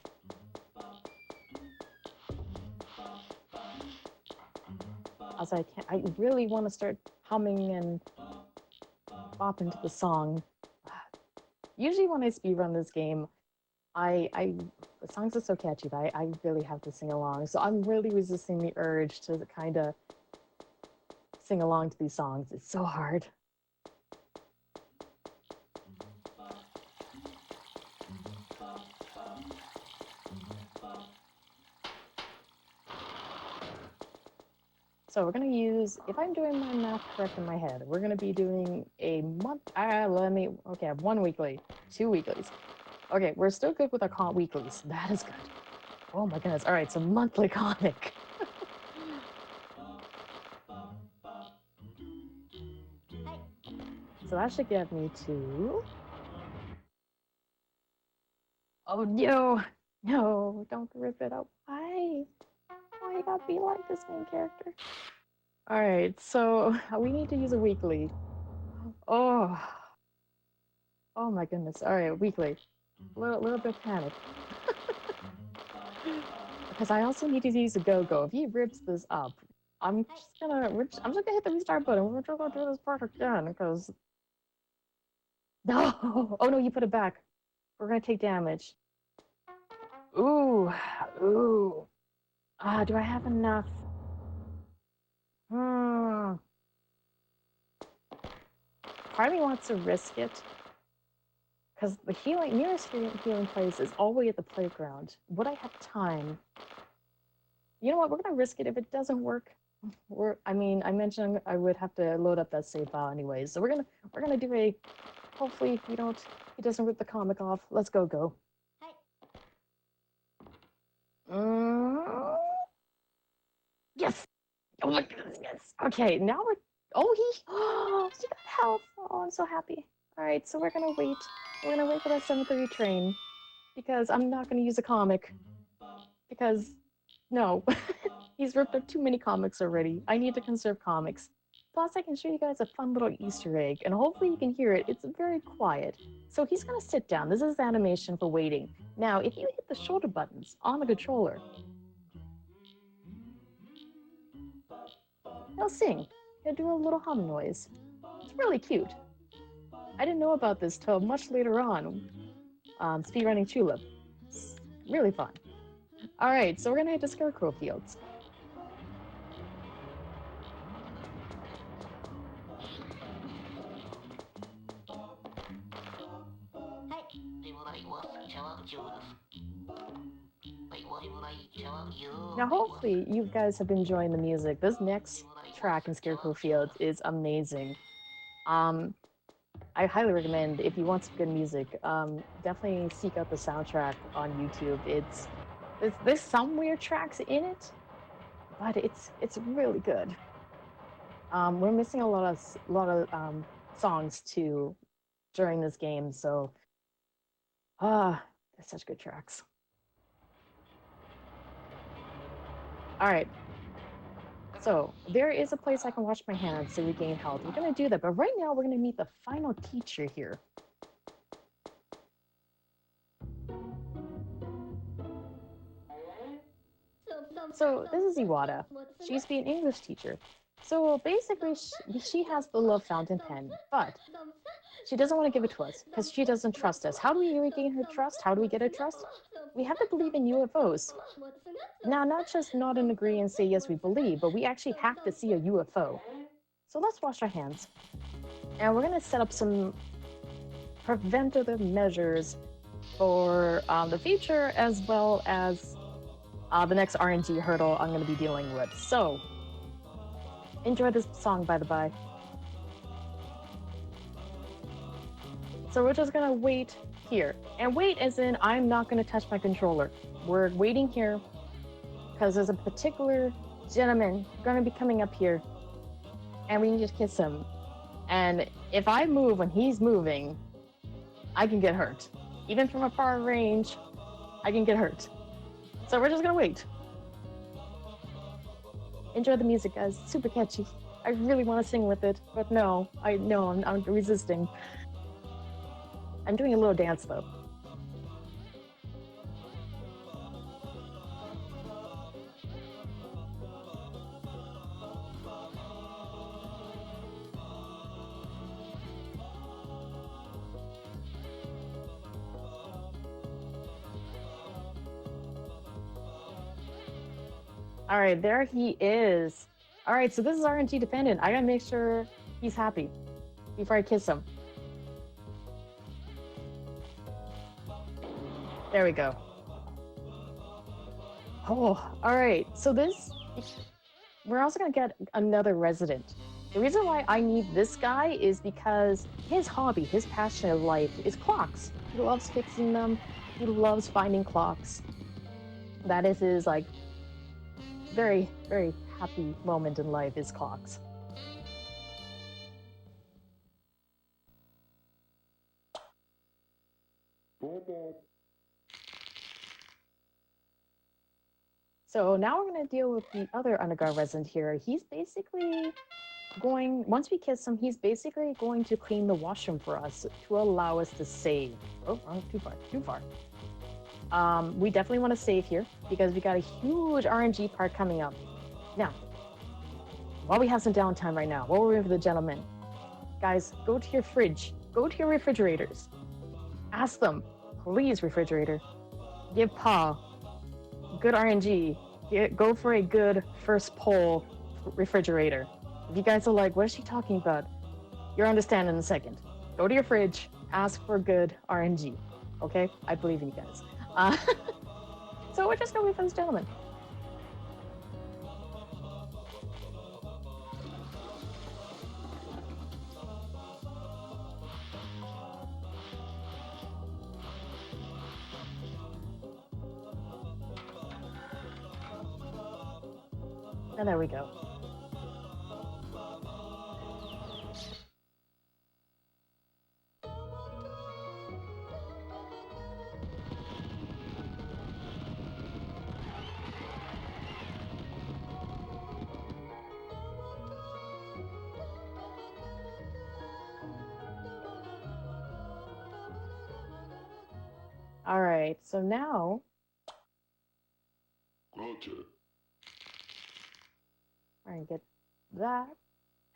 [SPEAKER 1] Also, I really want to start humming and bopping to the song. Usually when I speedrun this game, the songs are so catchy that I really have to sing along. So I'm really resisting the urge to kind of sing along to these songs. It's so hard. So we're going to use, if I'm doing my math correct in my head, we're going to be doing a month, I have 1 weekly, 2 weeklies. Okay, we're still good with our weeklies. That is good. Oh my goodness. All right, so monthly comic. So that should get me to... Oh no! No, don't rip it up. Why? Why you gotta be like this main character? Alright, so we need to use a weekly. Oh. Oh my goodness. Alright, weekly. Little bit of panic. Because I also need to use a go-go. If he rips this up, I'm just gonna hit the restart button. We're just gonna do this part again, because... No! Oh no, you put it back. We're gonna take damage. Ooh. Ooh. Do I have enough? Part of me wants to risk it, because the nearest healing place is all the way at the playground. Would I have time? You know what? We're gonna risk it. If it doesn't work, I mentioned I would have to load up that save file anyways. So we're gonna do a. Hopefully, he doesn't rip the comic off. Let's go. Yes. Oh my goodness, yes. Okay, now we're... Oh, he got health. Oh, I'm so happy. All right, so we're gonna wait. We're gonna wait for that 7:30 train, because I'm not gonna use a comic. Because, no. He's ripped up too many comics already. I need to conserve comics. Plus, I can show you guys a fun little Easter egg, and hopefully you can hear it. It's very quiet. So he's gonna sit down. This is animation for waiting. Now, if you hit the shoulder buttons on the controller, he'll sing. He'll do a little hum noise. It's really cute. I didn't know about this till much later on. Speedrunning Chulip. It's really fun. Alright, so we're gonna head to Scarecrow Fields. Now, hopefully, you guys have been enjoying the music. This next track in Scarecrow Fields is amazing. I highly recommend, if you want some good music, definitely seek out the soundtrack on YouTube. There's some weird tracks in it, but it's really good. We're missing a lot of songs too during this game, so they're such good tracks. Alright. So, there is a place I can wash my hands to regain health. We're gonna do that, but right now we're gonna meet the final teacher here. So, this is Iwata. She's the English teacher. So, basically, she has the love fountain pen, but she doesn't want to give it to us because she doesn't trust us. How do we regain her trust? How do we get her trust? We have to believe in UFOs. Now, not just nod and agree and say, yes, we believe, but we actually have to see a UFO. So let's wash our hands. And we're going to set up some preventative measures for the future, as well as the next RNG hurdle I'm going to be dealing with. So, enjoy this song, by the by. So we're just gonna wait here. And wait as in I'm not gonna touch my controller. We're waiting here because there's a particular gentleman gonna be coming up here and we need to kiss him. And if I move when he's moving, I can get hurt. Even from a far range, I can get hurt. So we're just gonna wait. Enjoy the music, guys. It's super catchy. I really want to sing with it, but no, I'm resisting. I'm doing a little dance though. All right, there he is. All right, so this is RNG dependent. I gotta make sure he's happy before I kiss him. There we go. Oh, all right. So we're also gonna get another resident. The reason why I need this guy is because his hobby, his passion in life is clocks. He loves fixing them. He loves finding clocks. That is his like very, very happy moment in life is clocks. So now we're going to deal with the other underground resident here. He's basically once we kiss him, he's basically going to clean the washroom for us to allow us to save. Oh, too far. We definitely want to save here because we got a huge RNG part coming up. Now, while we have some downtime right now, while we're waiting for the gentleman, guys, go to your fridge, go to your refrigerators. Ask them, please, refrigerator, give Pa good RNG. Go for a good first pull refrigerator. If you guys are like, what is she talking about? You'll understand in a second. Go to your fridge, ask for good RNG. Okay? I believe in you guys. So we're just gonna wait for this gentleman. And there we go. All right, so now.
[SPEAKER 3] Roger.
[SPEAKER 1] We're gonna get that,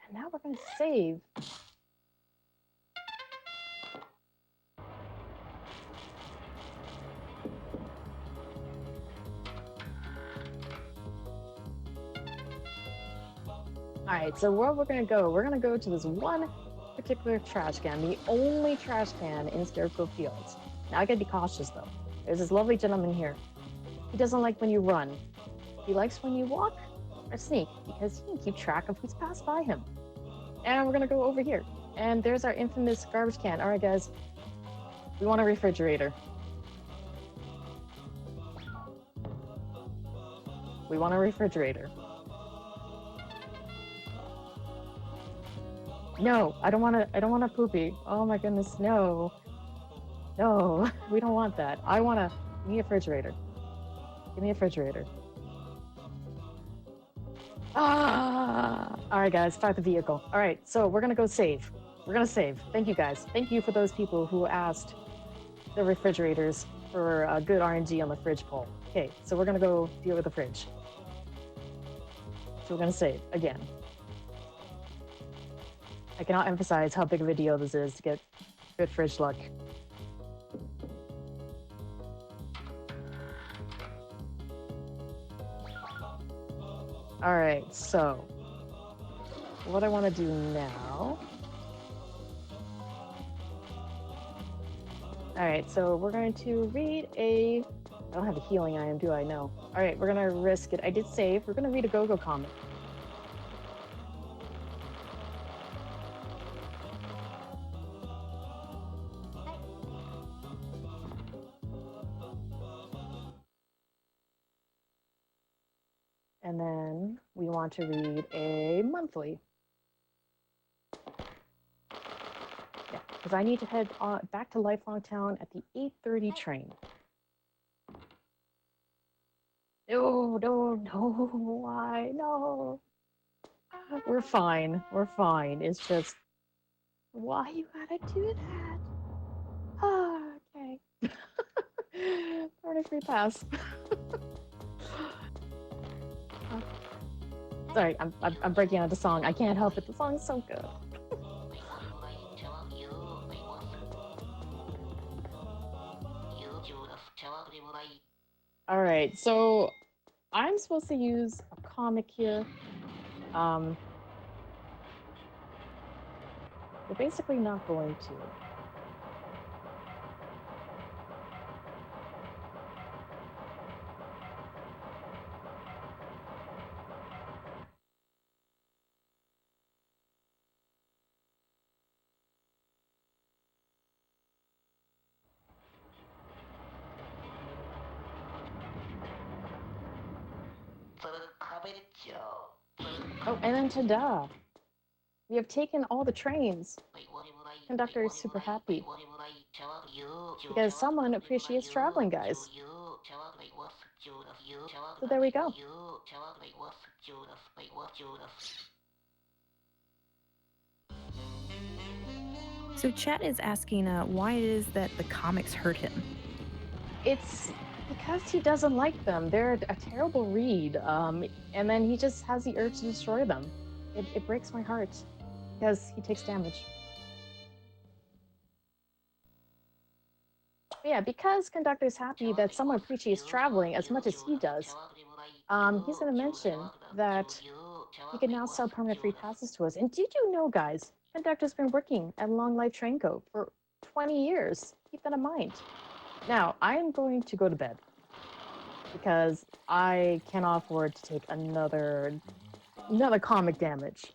[SPEAKER 1] and now we're gonna save. All right, so where we're gonna go to this one particular trash can, the only trash can in Scarecrow Fields. Now I gotta be cautious though. There's this lovely gentleman here. He doesn't like when you run. He likes when you walk or sneak because he can keep track of who's passed by him. And we're gonna go over here. And there's our infamous garbage can. All right, guys, we want a refrigerator. We want a refrigerator. No, I don't want a poopy. Oh my goodness, no. No, we don't want that. Give me a refrigerator. Give me a refrigerator. Ah! All right, guys, start the vehicle. All right, so we're gonna go save. We're gonna save. Thank you, guys. Thank you for those people who asked the refrigerators for a good RNG on the fridge poll. Okay, so we're gonna go deal with the fridge. So we're gonna save again. I cannot emphasize how big of a deal this is to get good fridge luck. All right, so what I want to do now. All right, so we're going to read a. I don't have a healing item, do I? No. All right, we're gonna risk it. I did save. We're gonna read a Go-Go comic. And then we want to read a monthly. Yeah, because I need to head back to Lifelong Town at the 8:30 train. No, no, no, why? No. We're fine. We're fine. It's just, why you gotta do that? Ah, okay. Already free pass. Sorry, I'm breaking out the song. I can't help it. The song's so good. All right, so I'm supposed to use a comic here. We're basically not going to. Oh, and then ta-da! We have taken all the trains. Conductor is super happy because someone appreciates traveling, guys. So there we go.
[SPEAKER 2] So Chet is asking why it is that the comics hurt him.
[SPEAKER 1] It's because he doesn't like them. They're a terrible read. And then he just has the urge to destroy them. It breaks my heart because he takes damage. But yeah, because Conductor's happy that someone appreciates traveling as much as he does, he's going to mention that he can now sell permanent free passes to us. And did you know, guys, Conductor's been working at Long Life Train Co. for 20 years. Keep that in mind. Now, I am going to go to bed because I cannot afford to take another comic damage.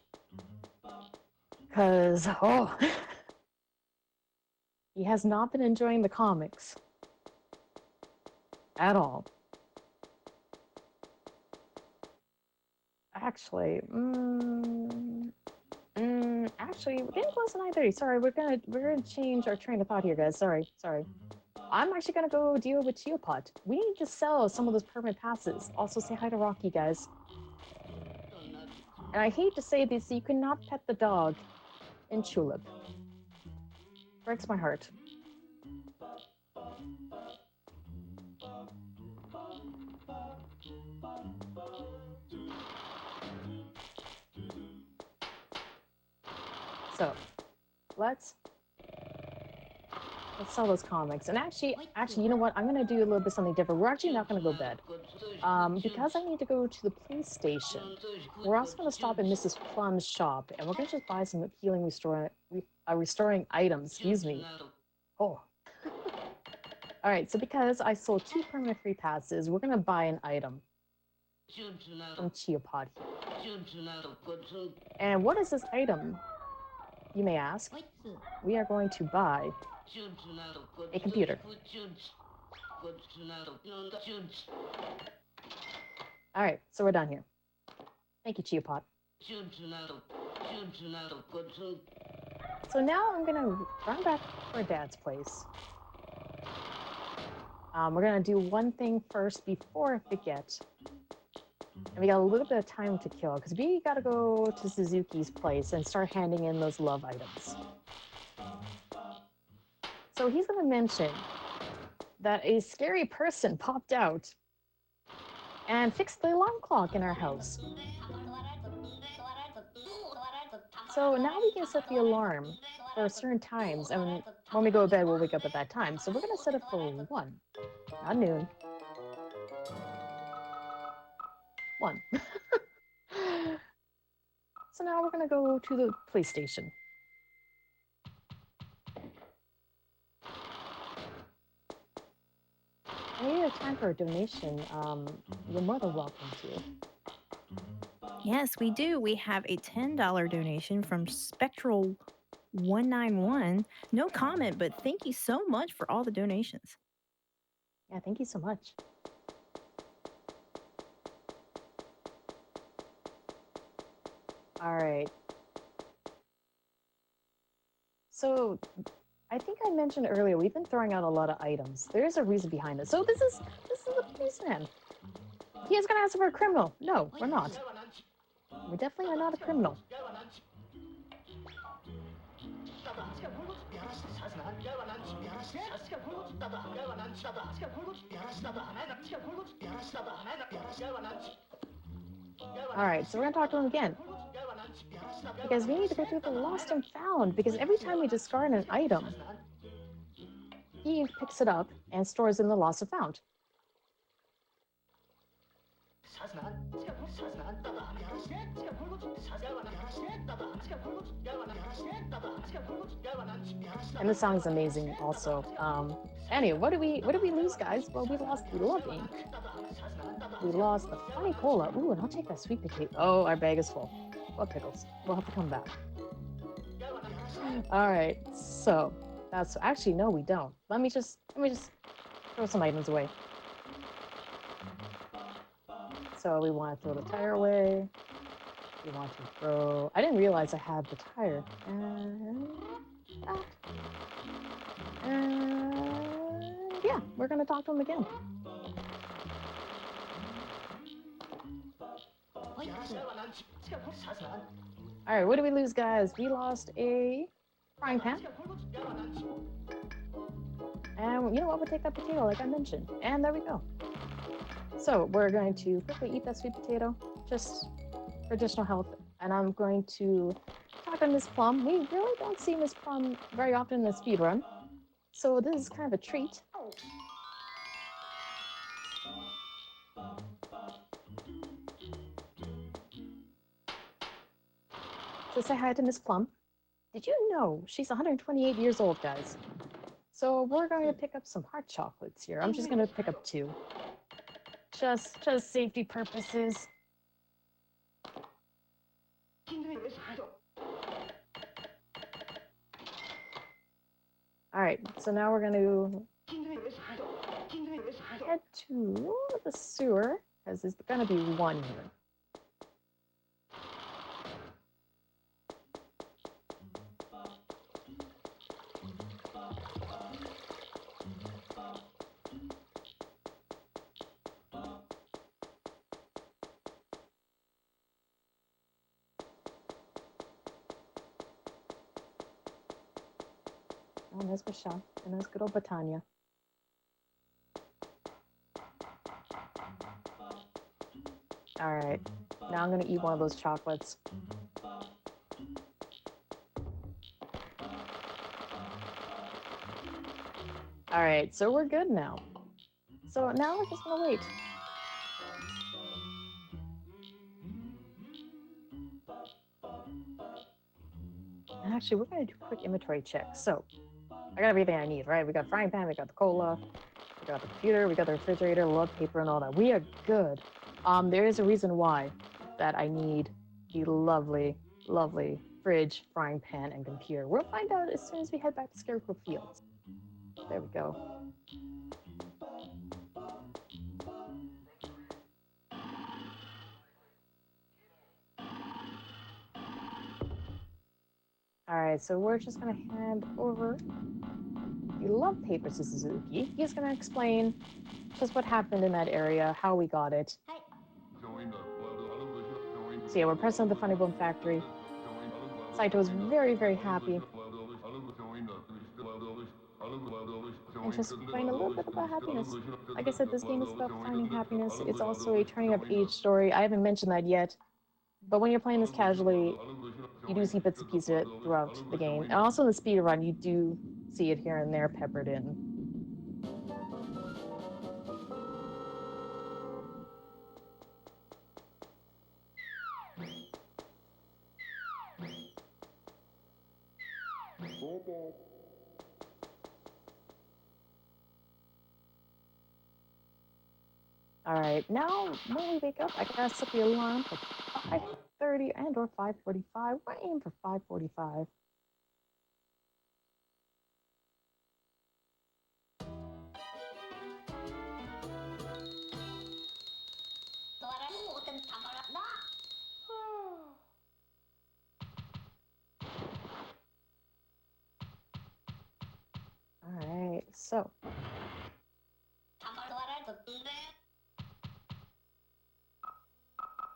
[SPEAKER 1] Because, oh, he has not been enjoying the comics at all. Actually, actually, we're getting close to 9:30. Sorry, we're gonna change our train of thought here, guys. Sorry. I'm actually gonna go deal with Chulip. We need to sell some of those permanent passes. Also, say hi to Rocky, guys. And I hate to say this, you cannot pet the dog in Chulip. Breaks my heart. So, let's sell those comics. And actually, you know what? I'm gonna do a little bit something different. We're actually not gonna go bed. Because I need to go to the police station. We're also gonna stop at Mrs. Plum's shop, and we're gonna just buy some healing restoring items. Excuse me. Oh. All right. So because I sold 2 permanent free passes, we're gonna buy an item from Chulip here. And what is this item? You may ask. We are going to buy a computer. All right, so we're done here. Thank you, Chulip. So now I'm gonna run back to our dad's place. We're gonna do one thing first before I forget. And we got a little bit of time to kill because we gotta go to Suzuki's place and start handing in those love items. So he's gonna mention that a scary person popped out and fixed the alarm clock in our house. So now we can set the alarm for certain times, and when we go to bed, we'll wake up at that time. So we're gonna set it for 1, not noon. 1. So now we're gonna go to the police station. And if you have time for a donation, you're more than welcome to.
[SPEAKER 2] Yes, we do. We have a $10 donation from Spectral 191. No comment, but thank you so much for all the donations.
[SPEAKER 1] Yeah, thank you so much. All right. So I think I mentioned earlier, we've been throwing out a lot of items. There's a reason behind it. So this is the policeman. He is gonna ask if we're a criminal. No, we're not. We definitely are not a criminal. Alright, so we're gonna talk to him again. Because we need to go through the lost and found, because every time we discard an item, he picks it up and stores in the lost and found. And the song's amazing also. Anyway, what did we lose, guys? Well, we lost the love ink. We lost the funny cola. Ooh, and I'll take that sweet potato. Oh, our bag is full. Well, pickles. We'll have to come back. All right, so that's actually no, we don't. Let me just throw some items away. So we want to throw the tire away. We want to throw. I didn't realize I had the tire. And yeah, we're gonna talk to him again. All right, what did we lose, guys? We lost a frying pan. And you know what? We'll take that potato, like I mentioned. And there we go. So we're going to quickly eat that sweet potato, just for additional health. And I'm going to talk to Miss Plum. We really don't see Miss Plum very often in the speedrun. So this is kind of a treat. So say hi to Miss Plum. Did you know she's 128 years old, guys? So we're going to pick up some hot chocolates here. I'm just going to pick up 2. Just safety purposes. All right, so now we're going to head to the sewer, because there's going to be 1 here. Oh, there's Bashan, and there's good old Batania. All right, now I'm gonna eat one of those chocolates. All right, so we're good now. So now we're just gonna wait. And actually, we're gonna do a quick inventory check. So I got everything I need, right? We got frying pan, we got the cola, we got the computer, we got the refrigerator, love paper, and all that. We are good. There is a reason why that I need the lovely, lovely fridge, frying pan, and computer. We'll find out as soon as we head back to Scarecrow Fields. There we go. All right, so we're just gonna hand over the love paper to Suzuki. He's gonna explain just what happened in that area, how we got it. So yeah, we're pressing the Funny Bone Factory. Saito's very, very happy. And just find a little bit about happiness. Like I said, this game is about finding happiness. It's also a turning of age story. I haven't mentioned that yet. But when you're playing this casually, you do see bits and pieces of it throughout the game. And also in the speed run, you do see it here and there peppered in. All right, now when we wake up, I gotta set the alarm for 5:30 and or 5:45. We're aiming for 5:45. All right, so.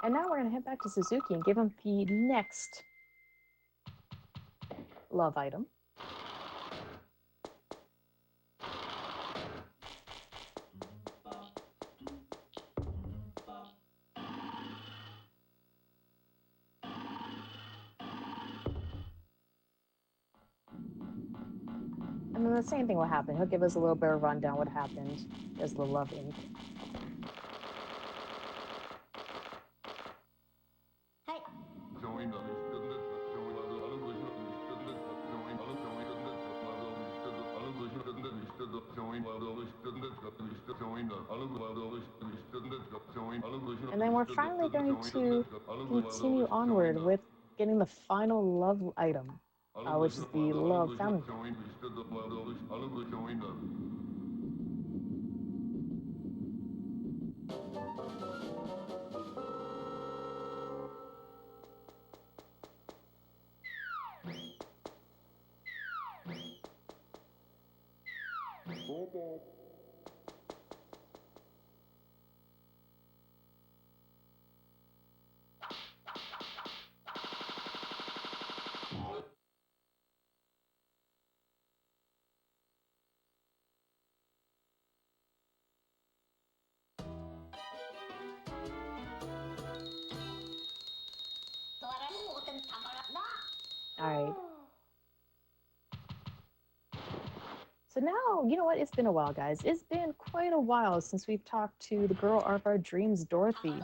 [SPEAKER 1] And now we're gonna head back to Suzuki and give him the next love item. And then the same thing will happen. He'll give us a little bit of rundown what happened. There's the love ink. And then we're finally going to continue onward with getting the final love item, which is the love fountain. All right. So now, you know what? It's been a while, guys. It's been quite a while since we've talked to the girl of our dreams, Dorothy.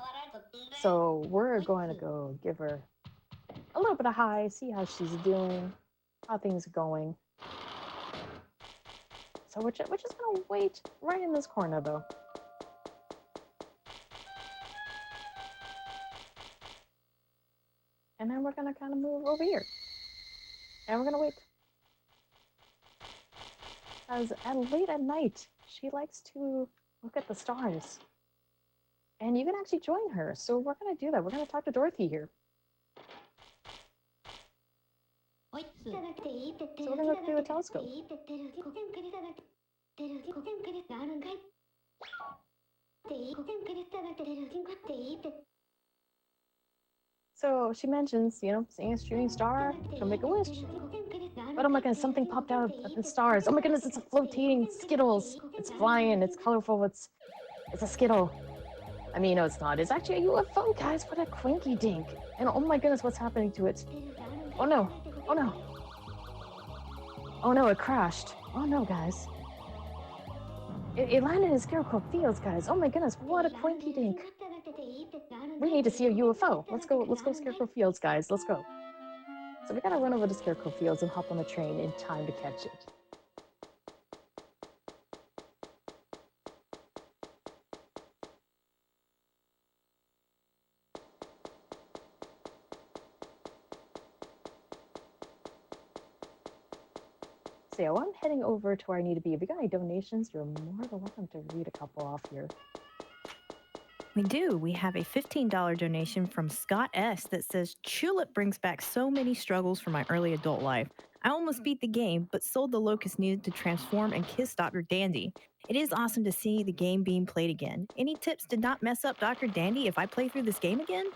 [SPEAKER 1] So we're going to go give her a little bit of hi, see how she's doing, how things are going. So we're just going to wait right in this corner, though. And then we're going to kind of move over here. And we're going to wait. Because late at night, she likes to look at the stars. And you can actually join her. So we're going to do that. We're going to talk to Dorothy here. So we're going to look through the telescope. So she mentions, seeing a shooting star, she'll make a wish. But oh my goodness, something popped out of the stars. Oh my goodness, it's a floating Skittles. It's flying, it's colorful, it's a Skittle. I mean, no, it's not. It's actually a UFO, guys. What a quinky dink. And oh my goodness, what's happening to it? Oh no, oh no. Oh no, it crashed. Oh no, guys. It landed in Scarecrow Fields, guys. Oh my goodness, what a quinky dink. We need to see a UFO. Let's go Scarecrow Fields, guys. Let's go. So we gotta run over to Scarecrow Fields and hop on the train in time to catch it. So yeah, while I'm heading over to where I need to be, if you got any donations, you're more than welcome to read a couple off here.
[SPEAKER 2] We do. We have a $15 donation from Scott S. that says, Chulip brings back so many struggles from my early adult life. I almost beat the game, but sold the locust needed to transform and kiss Dr. Dandy. It is awesome to see the game being played again. Any tips to not mess up Dr. Dandy if I play through this game again?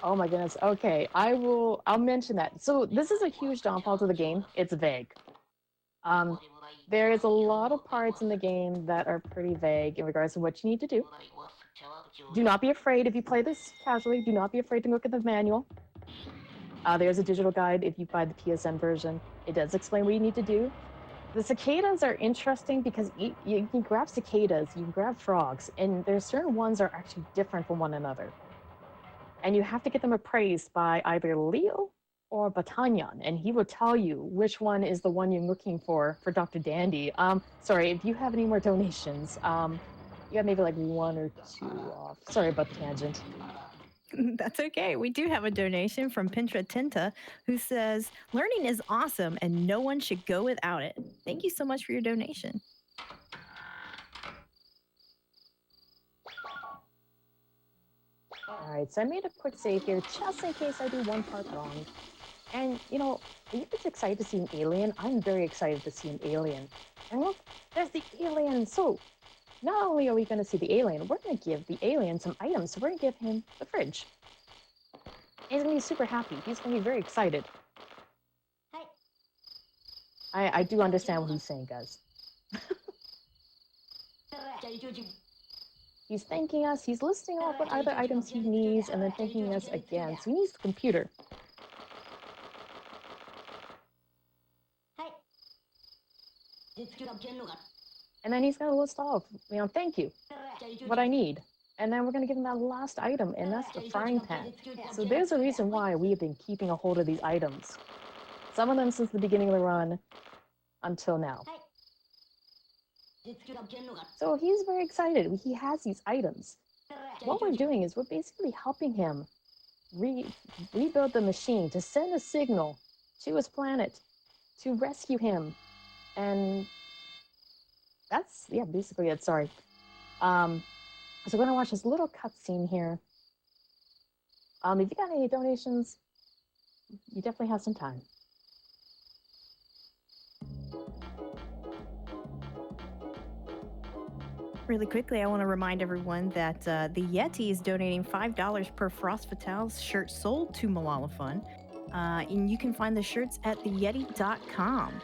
[SPEAKER 1] Oh my goodness. Okay, I'll mention that. So this is a huge downfall to the game. It's vague. Um, there is a lot of parts in the game that are pretty vague in regards to what you need to do. Do not be afraid if you play this casually. Do not be afraid to look at the manual. There's a digital guide if you buy the PSN version. It does explain what you need to do. The cicadas are interesting because you can grab cicadas, you can grab frogs, and there's certain ones that are actually different from one another. And you have to get them appraised by either Leo or Batanyan, and he will tell you which one is the one you're looking for Dr. Dandy. Sorry, if you have any more donations, you have maybe like one or two off. Sorry about the tangent.
[SPEAKER 2] That's okay. We do have a donation from Pintra Tinta who says, learning is awesome and no one should go without it. Thank you so much for your donation.
[SPEAKER 1] All right, so I made a quick save here just in case I do one part wrong. And, you know, are you guys excited to see an alien? I'm very excited to see an alien. And look, there's the alien. So not only are we going to see the alien, we're going to give the alien some items. So we're going to give him the fridge. He's going to be super happy. He's going to be very excited. I do understand what he's saying, guys. He's thanking us. He's listing off what other items he needs and then thanking us again. So he needs the computer. And then he's going to list off, thank you, what I need. And then we're going to give him that last item, and that's the frying pan. So there's a reason why we have been keeping a hold of these items. Some of them since the beginning of the run until now. So he's very excited. He has these items. What we're doing is we're basically helping him rebuild the machine to send a signal to his planet to rescue him. And that's, yeah, basically it. Sorry. So we're going to watch this little cutscene here. If you got any donations, you definitely have some time.
[SPEAKER 2] Really quickly, I want to remind everyone that the Yeti is donating $5 per Frost Fatale's shirt sold to Malala Fund. And you can find the shirts at theyeti.com.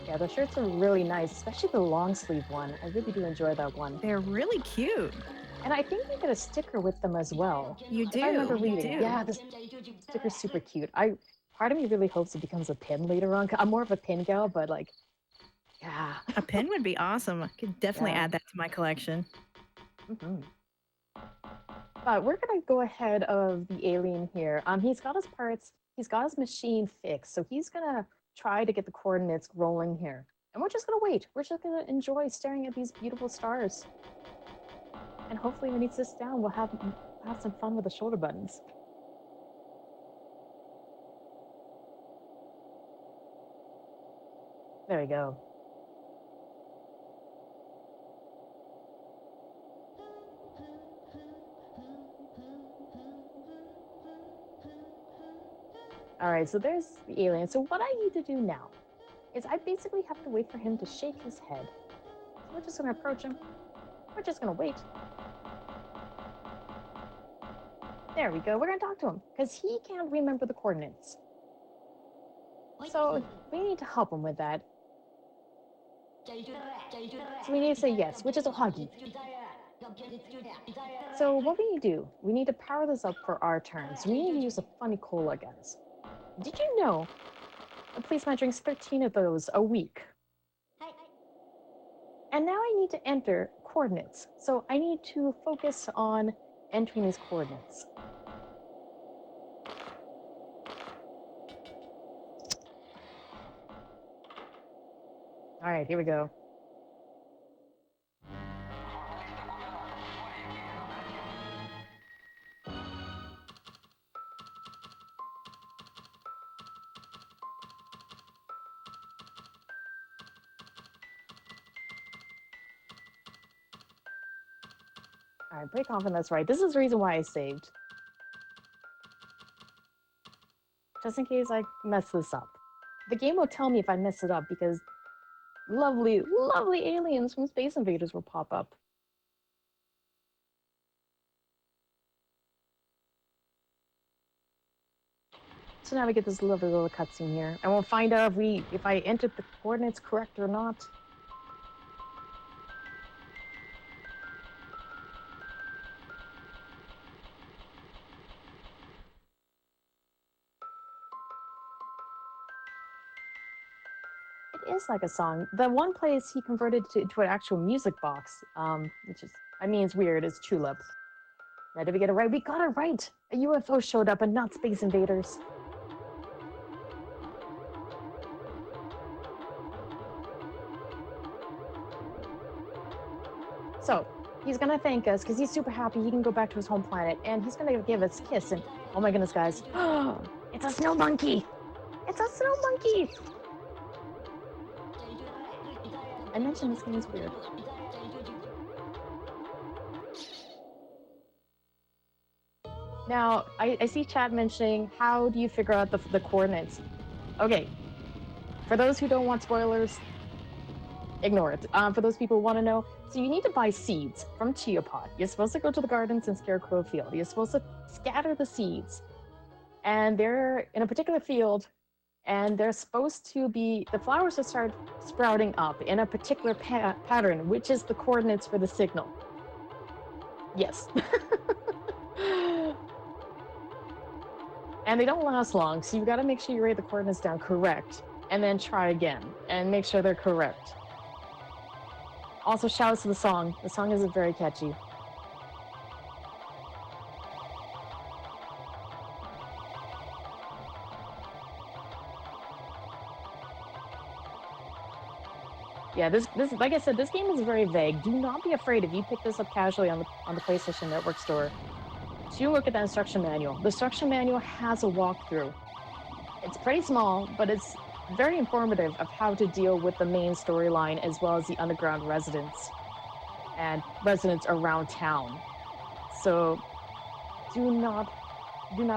[SPEAKER 1] Yeah, the shirts are really nice, especially the long sleeve one. I really do enjoy that one.
[SPEAKER 2] They're really cute.
[SPEAKER 1] And I think you get a sticker with them as well.
[SPEAKER 2] You do.
[SPEAKER 1] If I remember
[SPEAKER 2] you
[SPEAKER 1] reading.
[SPEAKER 2] do.
[SPEAKER 1] Yeah, the sticker's super cute. Part of me really hopes it becomes a pin later on. I'm more of a pin gal, but like, yeah.
[SPEAKER 2] A pin would be awesome. I could definitely add that to my collection.
[SPEAKER 1] Mm-hmm. But we're gonna go ahead of the alien here. He's got his parts. He's got his machine fixed, so he's gonna try to get the coordinates rolling here. And we're just gonna wait. We're just gonna enjoy staring at these beautiful stars. And hopefully when he sits down, we'll have some fun with the shoulder buttons. There we go. All right, so there's the alien. So what I need to do now is I basically have to wait for him to shake his head. So we're just gonna approach him. We're just gonna wait. There we go. We're gonna talk to him because he can't remember the coordinates. So we need to help him with that. So we need to say yes, which is Ohagi. So what we need to do, we need to power this up for our turn. So we need to use a funny cola, guys. Did you know a policeman drinks 13 of those a week? And now I need to enter coordinates. So I need to focus on entering these coordinates. All right, here we go. All right, pretty confident that's right. This is the reason why I saved. Just in case I mess this up. The game will tell me if I mess it up because lovely, lovely aliens from Space Invaders will pop up. So now we get this lovely little cutscene here, and we'll find out if I entered the coordinates correct or not. It is like a song. The one place he converted to an actual music box, which is, I mean, it's weird, is Chulip. Now, did we get it right? We got it right! A UFO showed up and not space invaders. So, he's gonna thank us because he's super happy he can go back to his home planet, and he's gonna give us a kiss, and oh my goodness, guys. It's a snow monkey! It's a snow monkey! I mentioned this game is weird. Now, I see chat mentioning, how do you figure out the coordinates? Okay, for those who don't want spoilers, ignore it. For those people who want to know, so you need to buy seeds from Chia Pod. You're supposed to go to the gardens in Scarecrow Field. You're supposed to scatter the seeds, and they're in a particular field, and they're supposed to be, the flowers will start sprouting up in a particular pattern, which is the coordinates for the signal. Yes. And they don't last long, so you gotta make sure you write the coordinates down correct, and then try again, and make sure they're correct. Also, shouts to the song. The song isn't very catchy. Yeah, this like I said, this game is very vague. Do not be afraid if you pick this up casually on the PlayStation Network store. So you look at the instruction manual. The instruction manual has a walkthrough. It's pretty small, but it's very informative of how to deal with the main storyline as well as the underground residents and residents around town. So do not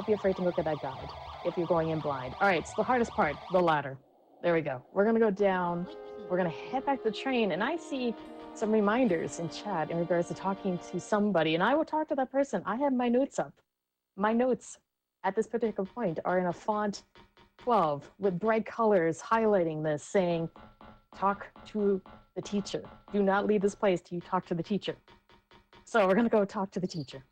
[SPEAKER 1] be afraid to look at that guide if you're going in blind. All right, so the hardest part, the ladder. There we go. We're gonna go down. We're gonna head back to the train, and I see some reminders in chat in regards to talking to somebody, and I will talk to that person. I have my notes up. My notes at this particular point are in a font 12 with bright colors highlighting this, saying, talk to the teacher. Do not leave this place till you talk to the teacher. So we're gonna go talk to the teacher.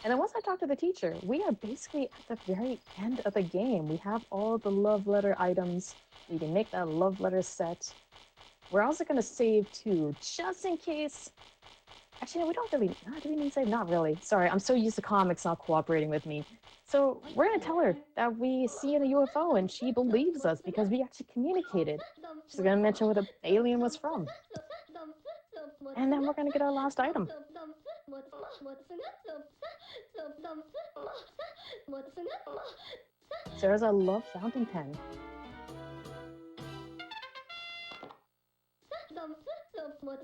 [SPEAKER 1] And then once I talk to the teacher, we are basically at the very end of the game. We have all the love letter items. We can make that love letter set. We're also going to save too, just in case. Actually, no, we don't really. No, do we need to save? Not really. Sorry, I'm so used to comics not cooperating with me. So we're going to tell her that we see in a UFO, and she believes us because we actually communicated. She's going to mention where the alien was from. And then we're going to get our last item. So there's a love fountain pen.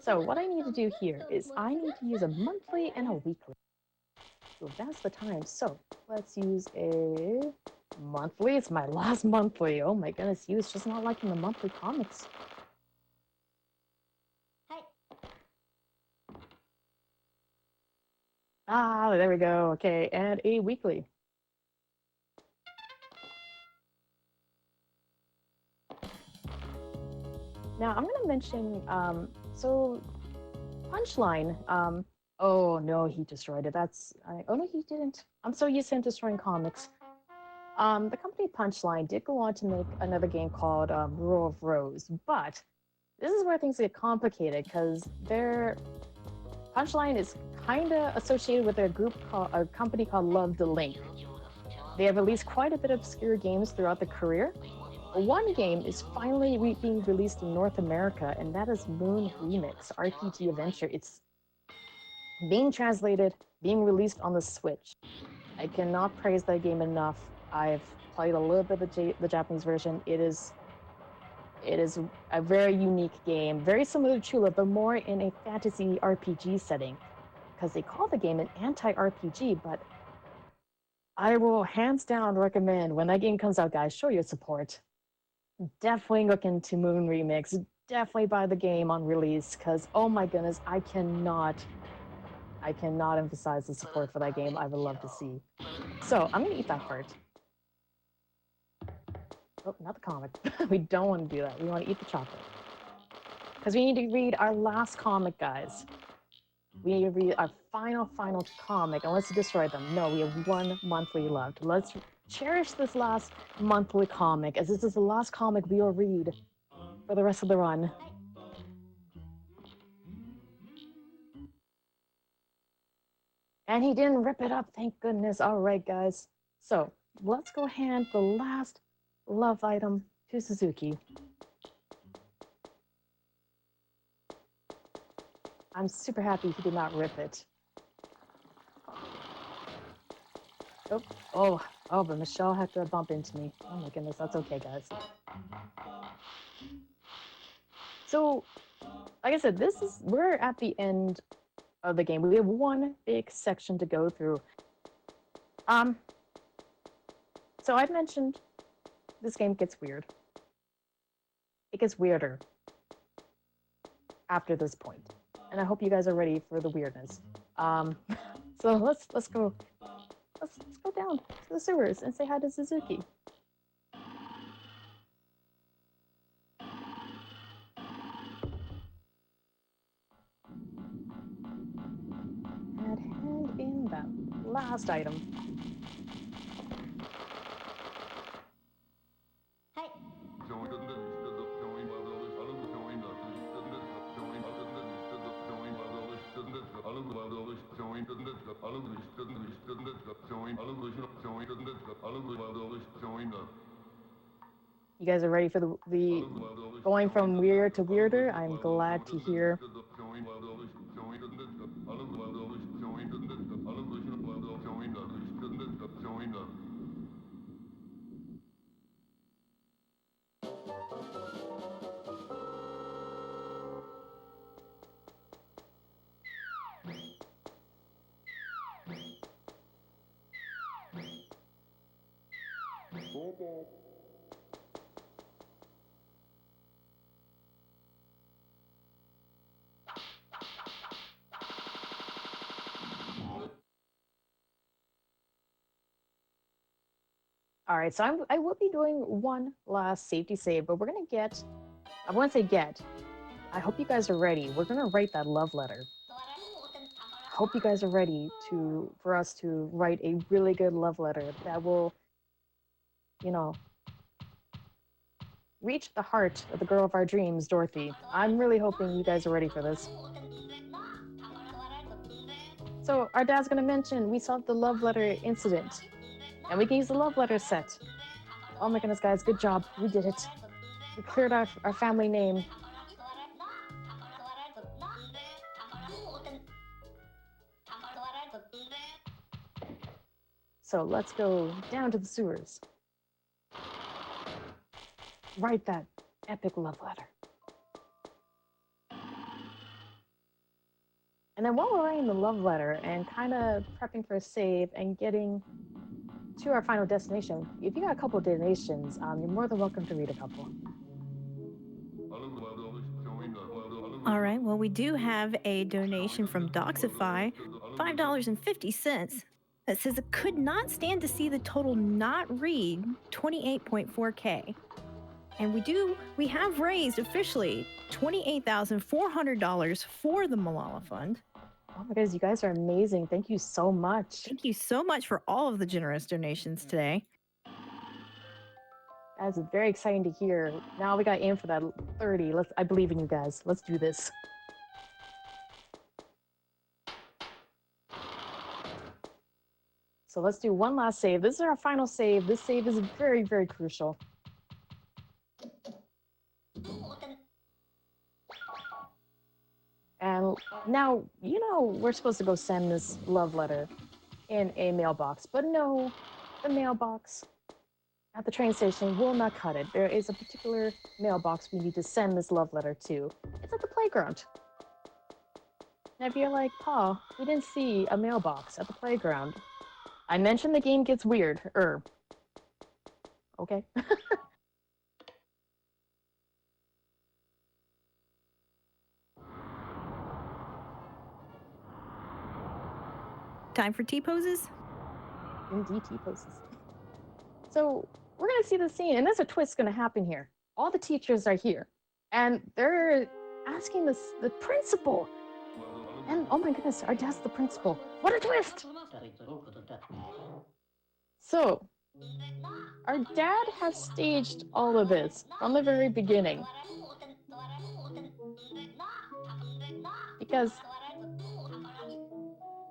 [SPEAKER 1] So what I need to do here is I need to use a monthly and a weekly. So that's the time. So let's use a monthly. It's my last monthly. Oh my goodness, you was just not liking the monthly comics. Ah, there we go. Okay, and a weekly. Now I'm gonna mention, so Punchline, oh no, he destroyed it. Oh no, he didn't. I'm so used to him destroying comics. The company Punchline did go on to make another game called Rule of Rose, but this is where things get complicated because their Punchline is kind of associated with a company called Love the Link. They have released quite a bit of obscure games throughout their career. One game is finally being released in North America, and that is Moon Remix RPG Adventure. It's being translated, being released on the Switch. I cannot praise that game enough. I've played a little bit of the Japanese version. It is a very unique game, very similar to Chulip, but more in a fantasy RPG setting, because they call the game an anti-RPG, but I will hands down recommend when that game comes out, guys, show your support. Definitely look into Moon Remix. Definitely buy the game on release, because oh my goodness, I I cannot emphasize the support for that game. I would love to see. So I'm gonna eat that heart. Oh, not the comic. We don't want to do that. We want to eat the chocolate. Because we need to read our last comic, guys. We need to read our final comic, and let's destroy them. No, we have 1 monthly left. Let's cherish this last monthly comic, as this is the last comic we will read for the rest of the run. And he didn't rip it up, thank goodness. All right, guys. So let's go hand the last love item to Suzuki. I'm super happy he did not rip it. Oh, but Michelle had to bump into me. Oh my goodness, that's okay, guys. So, like I said, we're at the end of the game. We have one big section to go through. So I've mentioned this game gets weird. It gets weirder after this point, and I hope you guys are ready for the weirdness. So let's go down to the sewers and say hi to Suzuki. And hand in that last item. You guys are ready for the going from weird to weirder? I'm glad to hear. All right, so I will be doing one last safety save, but we're gonna get, I won't say get, I hope you guys are ready. We're gonna write that love letter. I hope you guys are ready for us to write a really good love letter that will, you know, reach the heart of the girl of our dreams, Dorothy. I'm really hoping you guys are ready for this. So our dad's gonna mention we solved the love letter incident, and we can use the love letter set. Oh my goodness, guys, good job. We did it. We cleared our family name. So let's go down to the sewers. Write that epic love letter. And then while we're writing the love letter and kind of prepping for a save and getting to our final destination, if you got a couple of donations, you're more than welcome to read a couple.
[SPEAKER 2] All right, well, we do have a donation from Doxify, $5.50, that says it could not stand to see the total not read, 28.4K. And we have raised officially $28,400 for the Malala Fund.
[SPEAKER 1] Oh my goodness, you guys are amazing. Thank you so much.
[SPEAKER 2] Thank you so much for all of the generous donations today.
[SPEAKER 1] That's very exciting to hear. Now we got aim for that 30. I believe in you guys. Let's do this. So let's do one last save. This is our final save. This save is very, very crucial. And now, you know, we're supposed to go send this love letter in a mailbox, but no, the mailbox at the train station will not cut it. There is a particular mailbox we need to send this love letter to. It's at the playground. Now, if you're like, Pa, we didn't see a mailbox at the playground. I mentioned the game gets weird. Okay.
[SPEAKER 2] Time for T-poses?
[SPEAKER 1] Indeed, T-poses. So we're gonna see the scene, and there's a twist gonna happen here. All the teachers are here, and they're asking the principal. And oh my goodness, our dad's the principal. What a twist! So, our dad has staged all of this from the very beginning. Because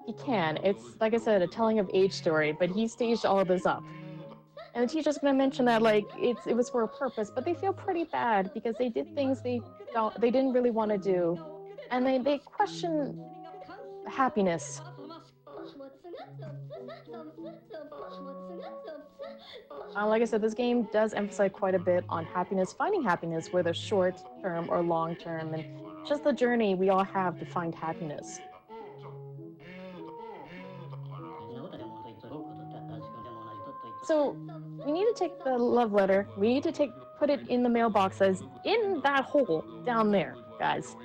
[SPEAKER 1] he can. It's, like I said, a telling of age story, but he staged all of this up. And the teacher's gonna mention that like it was for a purpose, but they feel pretty bad because they did things they didn't really want to do. And they question happiness. Like I said, this game does emphasize quite a bit on happiness, finding happiness, whether short term or long term, and just the journey we all have to find happiness. So we need to take the love letter, we need to put it in the mailbox as in that hole down there, guys.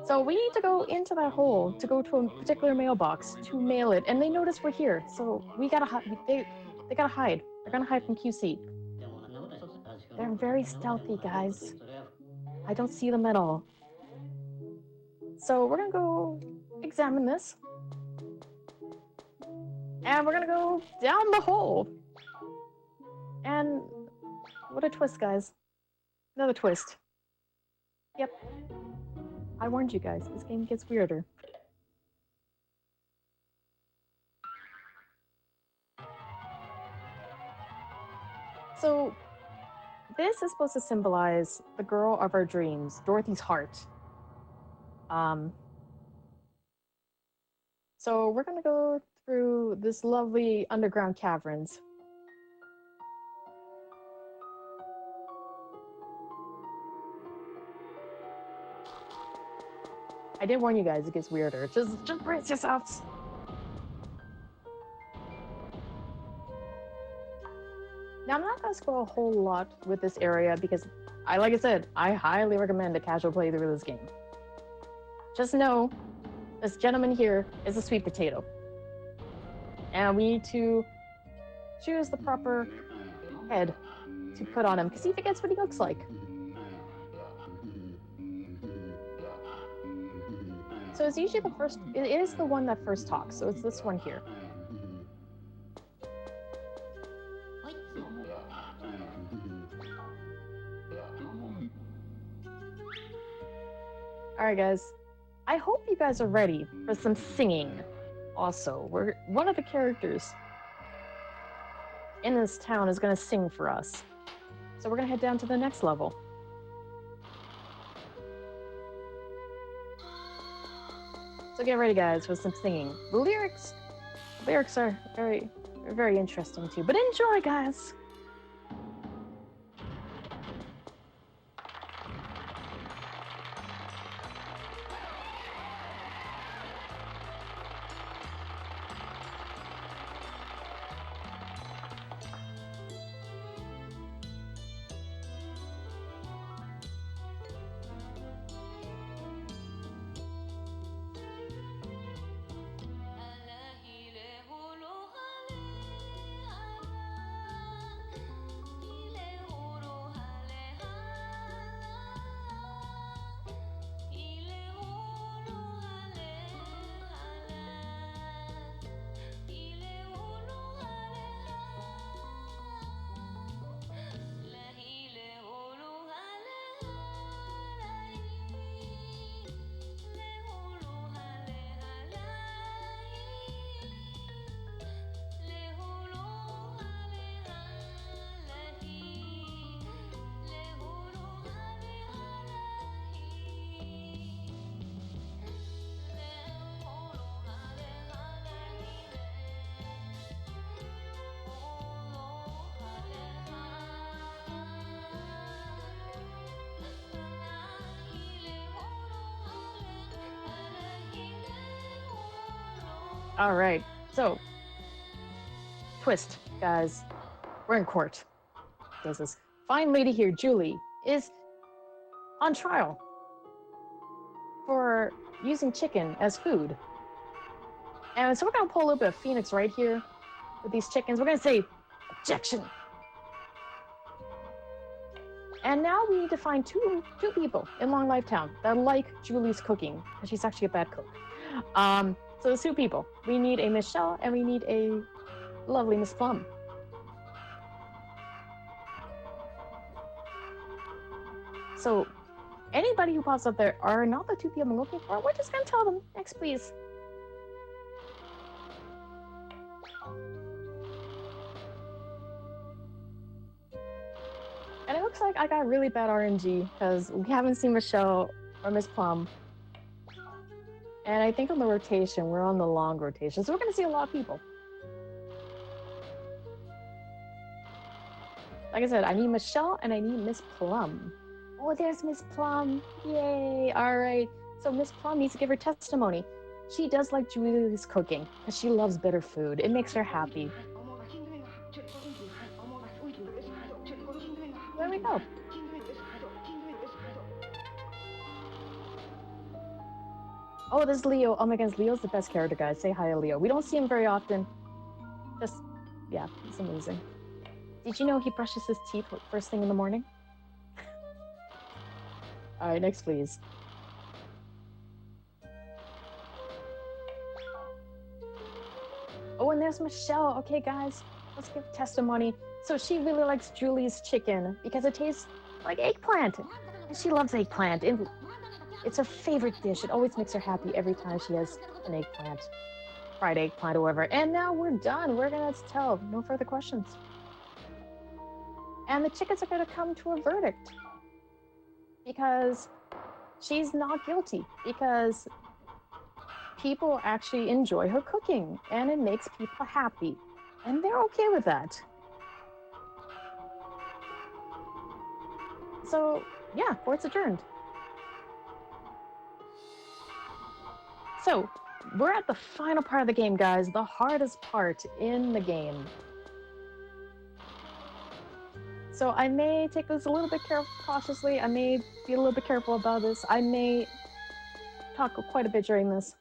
[SPEAKER 1] So we need to go into that hole to go to a particular mailbox to mail it, and they notice we're here, so we gotta they gotta hide. They're gonna hide from QC. They're very stealthy, guys. I don't see them at all. So we're gonna go examine this, and we're gonna go down the hole. And what a twist, guys! Another twist. Yep. I warned you guys, this game gets weirder. So, this is supposed to symbolize the girl of our dreams, Dorothy's heart. So we're gonna go through this lovely underground caverns. I did warn you guys, it gets weirder. Just brace yourselves. Now, I'm not going to scroll a whole lot with this area because, like I said, I highly recommend a casual playthrough of this game. Just know, this gentleman here is a sweet potato. And we need to choose the proper head to put on him because he forgets what he looks like. So it's usually it is the one that first talks, so it's this one here. Alright guys, I hope you guys are ready for some singing. Also, one of the characters in this town is going to sing for us. So we're going to head down to the next level. So get ready, guys, for some singing. The lyrics are very, very interesting too. But enjoy, guys. All right, so twist, guys. We're in court. There's this fine lady here, Julie, is on trial for using chicken as food. And so we're gonna pull a little bit of Phoenix right here with these chickens. We're gonna say, objection. And now we need to find two people in Long Life Town that like Julie's cooking, because she's actually a bad cook. So there's two people. We need a Michelle and we need a lovely Miss Plum. So anybody who pops up there are not the two people I'm looking for. We're just gonna tell them. Next, please. And it looks like I got really bad RNG because we haven't seen Michelle or Miss Plum. And I think on the rotation, we're on the long rotation. So we're going to see a lot of people. Like I said, I need Michelle and I need Miss Plum. Oh, there's Miss Plum. Yay. All right. So Miss Plum needs to give her testimony. She does like Julie's cooking because she loves bitter food. It makes her happy. There we go. Oh, this is Leo. Oh my goodness, Leo's the best character, guys. Say hi to Leo. We don't see him very often. Just, yeah, he's amazing. Did you know he brushes his teeth first thing in the morning? All right, next, please. Oh, and there's Michelle. Okay, guys, let's give testimony. So she really likes Julie's chicken because it tastes like eggplant. And she loves eggplant. It's her favorite dish. It always makes her happy every time she has an eggplant. Fried eggplant or whatever. And now we're done. We're going to tell. No further questions. And the chickens are going to come to a verdict. Because she's not guilty. Because people actually enjoy her cooking. And it makes people happy. And they're okay with that. So, yeah, court's adjourned. So, we're at the final part of the game, guys. The hardest part in the game. So I may take this a little bit cautiously. I may be a little bit careful about this. I may talk quite a bit during this.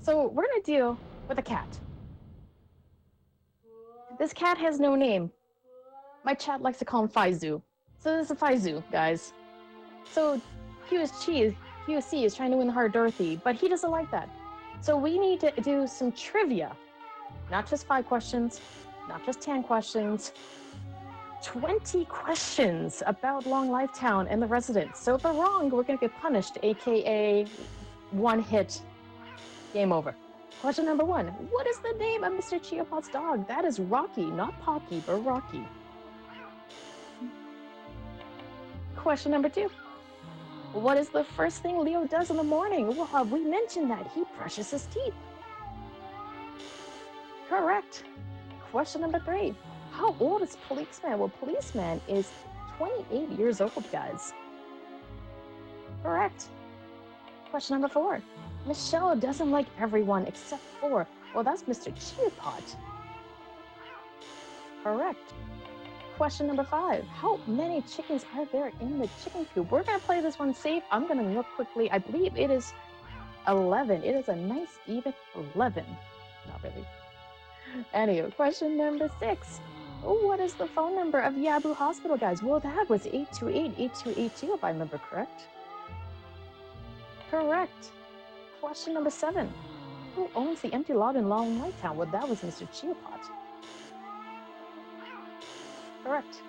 [SPEAKER 1] So we're going to deal with a cat. This cat has no name. My chat likes to call him Faizu. So this is a Faizu, guys. So QC is trying to win the heart of Dorothy, but he doesn't like that. So we need to do some trivia. Not just 5 questions, not just 10 questions, 20 questions about Long Life Town and the residents. So if we're wrong, we're going to get punished, aka one hit, game over. Question number 1. What is the name of Mr. Chiapot's dog? That is Rocky, not Pocky, but Rocky. Question number 2. What is the first thing Leo does in the morning? Well, we mentioned that he brushes his teeth. Correct. Question number 3. How old is Policeman? Well, Policeman is 28 years old, guys. Correct. Question number 4. Michelle doesn't like everyone except for, well, that's Mr. Chiapot. Correct. Question number 5. How many chickens are there in the chicken coop? We're going to play this one safe. I'm going to look quickly. I believe it is 11. It is a nice even 11. Not really. Anyway, question number 6. What is the phone number of Yabu Hospital, guys? Well, that was 828-8282, if I remember correct. Correct. Question number 7. Who owns the empty lot in Long Life Town? Well, that was Mr. Chiapot. Correct.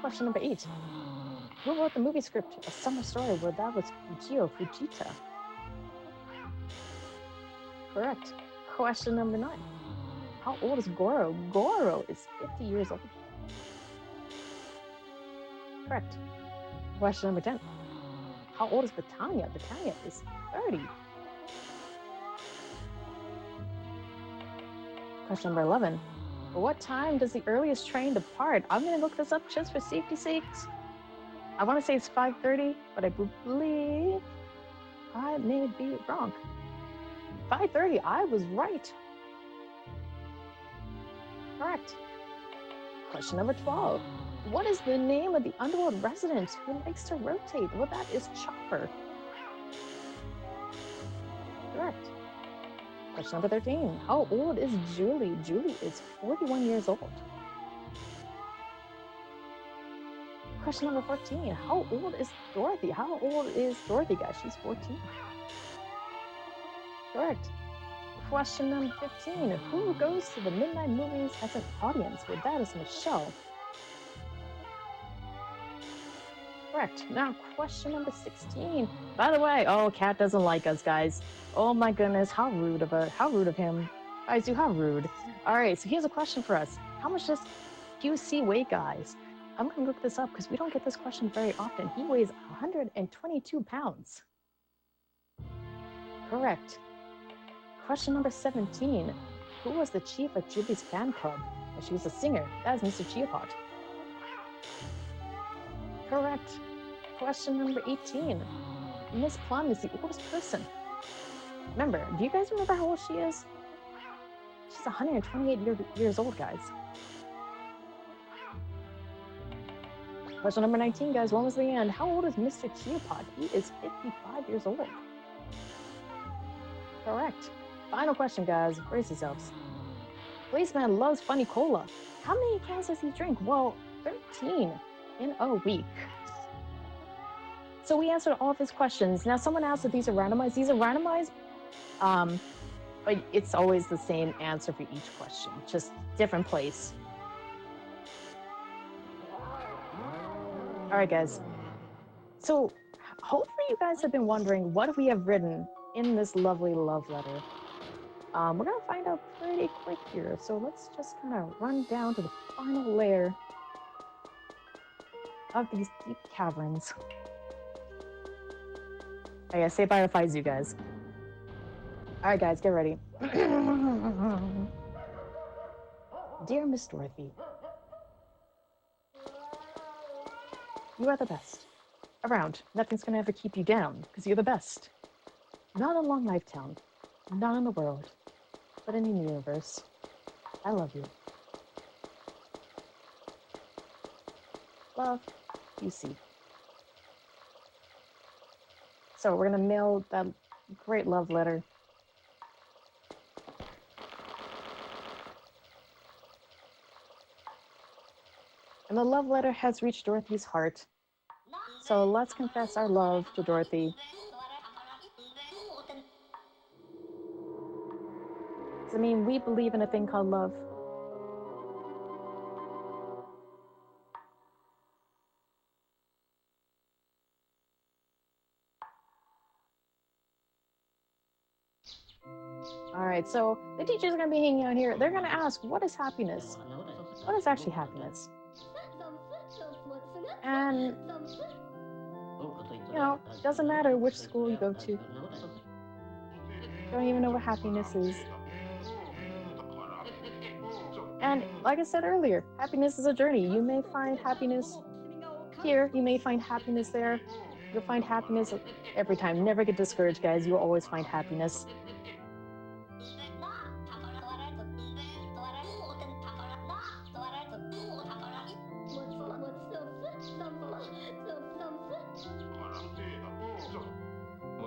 [SPEAKER 1] Question number 8. Who wrote the movie script, A Summer Story? Well, that was Fujio Fujita. Correct. Question number 9. How old is Goro? Goro is 50 years old. Correct. Question number 10. How old is Batania? Batania is 30. Question number 11. What time does the earliest train depart? I'm going to look this up just for safety's sakes. I want to say it's 5:30, but I believe I may be wrong. 5:30, I was right. Correct. Question number 12. What is the name of the underworld resident who likes to rotate? Well, that is Chopper. Correct. Question number 13. How old is Julie? Julie is 41 years old. Question number 14. How old is Dorothy? How old is Dorothy, guys? She's 14. Correct. Question number 15. Who goes to the midnight movies as an audience? Well, that is Michelle. Correct. Now, question number 16. By the way, oh, Cat doesn't like us, guys. Oh my goodness, how rude of him. Guys, how rude. All right, so here's a question for us. How much does QC weigh, guys? I'm gonna look this up because we don't get this question very often. He weighs 122 pounds. Correct. Question number 17. Who was the chief of Julie's fan club? Well, she was a singer. That is Mr. Chiapot. Correct. Question number 18. Miss Plum is the oldest person. Remember, do you guys remember how old she is? She's 128 years old, guys. Question number 19, guys. One was the end. How old is Mr. Chiapot? He is 55 years old. Correct. Final question, guys. Brace yourselves. Policeman loves funny cola. How many cans does he drink? Well, 13 in a week. So we answered all of his questions. Now, someone asked if these are randomized. These are randomized, but it's always the same answer for each question, just different place. All right, guys. So hopefully you guys have been wondering what we have written in this lovely love letter. We're going to find out pretty quick here. So let's just kind of run down to the final layer of these deep caverns. I gotta say bye if I you guys. All right, guys, get ready. Dear Miss Dorothy, you are the best around. Nothing's gonna ever keep you down because you're the best. Not in Long Life Town, not in the world, but in the universe. I love you. Love, you see. So we're gonna mail that great love letter. And the love letter has reached Dorothy's heart. So let's confess our love to Dorothy. I mean, we believe in a thing called love. All right, so the teachers are going to be hanging out here. They're going to ask, what is happiness? What is actually happiness? And, you know, it doesn't matter which school you go to. Don't even know what happiness is. And like I said earlier, happiness is a journey. You may find happiness here. You may find happiness there. You'll find happiness every time. Never get discouraged, guys. You'll always find happiness.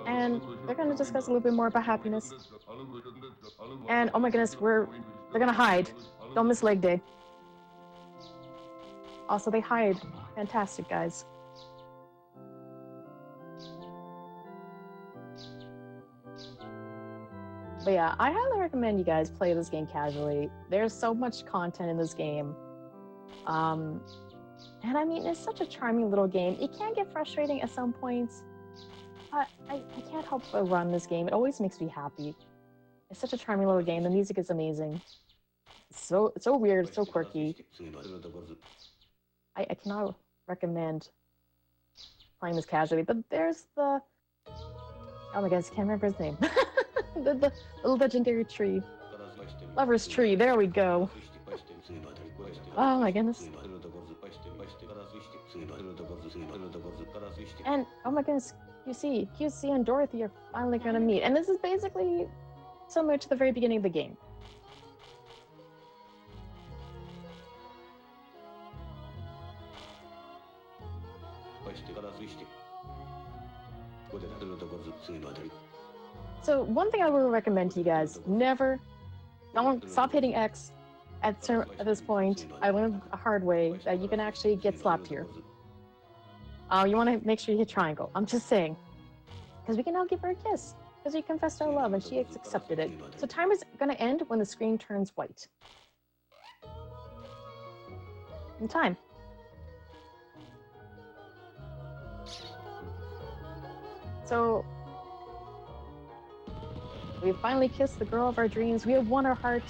[SPEAKER 1] And they're going to discuss a little bit more about happiness. And oh my goodness, they're going to hide. Don't miss leg day. Also, they hide. Fantastic, guys. But yeah, I highly recommend you guys play this game casually. There's so much content in this game. And I mean, it's such a charming little game. It can get frustrating at some points, but I can't help but run this game. It always makes me happy. It's such a charming little game. The music is amazing. It's so weird, so quirky. I cannot recommend playing this casually, but there's the... Oh my gosh, I can't remember his name. the legendary tree. Lover's tree, there we go. Oh my goodness. And oh my goodness, QC and Dorothy are finally gonna meet. And this is basically similar to the very beginning of the game. So one thing I would recommend to you guys: never, don't stop hitting X. At this point, I learned a hard way that you can actually get slapped here. You want to make sure you hit triangle. I'm just saying, because we can now give her a kiss because we confessed our love and she has accepted it. So time is gonna end when the screen turns white. In time. So we finally kissed the girl of our dreams. We have won her heart.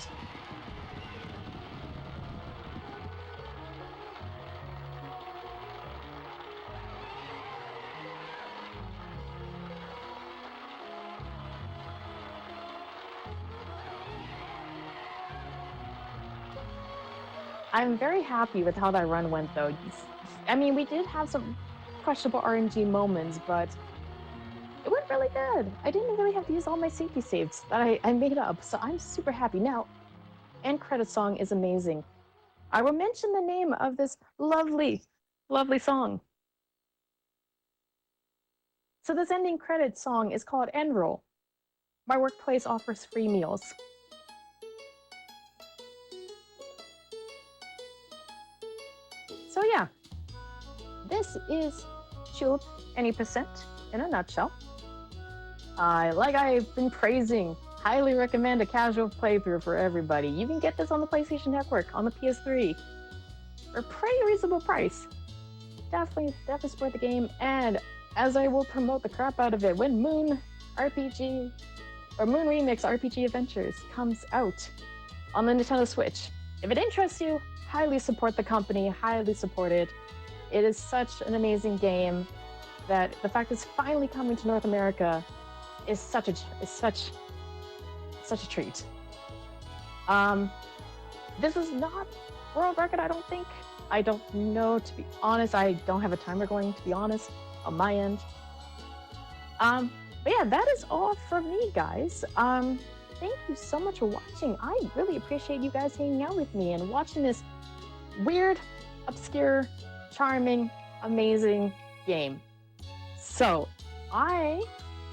[SPEAKER 1] I'm very happy with how that run went, though. I mean, we did have some questionable RNG moments, but it went really good. I didn't really have to use all my safety saves that I made up, so I'm super happy. Now, end credit song is amazing. I will mention the name of this lovely, lovely song. So this ending credit song is called End Roll. My workplace offers free meals. So yeah, this is Chulip any percent in a nutshell. Like I've been praising, highly recommend a casual playthrough for everybody. You can get this on the PlayStation Network, on the PS3, for a pretty reasonable price. Definitely support the game, and as I will promote the crap out of it when Moon RPG or Moon Remix RPG Adventures comes out on the Nintendo Switch. If it interests you, highly support the company, highly support it. It is such an amazing game that the fact it's finally coming to North America is such a treat. This is not world record, I don't think. I don't know, to be honest. I don't have a timer going, to be honest, on my end. But yeah, that is all from me, guys. Thank you so much for watching. I really appreciate you guys hanging out with me and watching this weird, obscure, charming, amazing game. So I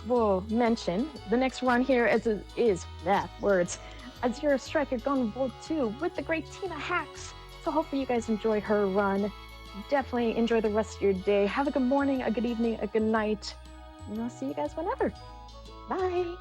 [SPEAKER 1] will mention the next run here is that words Azure Striker Gun Volt 2 with the great Tina Hacks. So hopefully you guys enjoy her run. Definitely enjoy the rest of your day. Have a good morning, a good evening, a good night. And I'll see you guys whenever. Bye.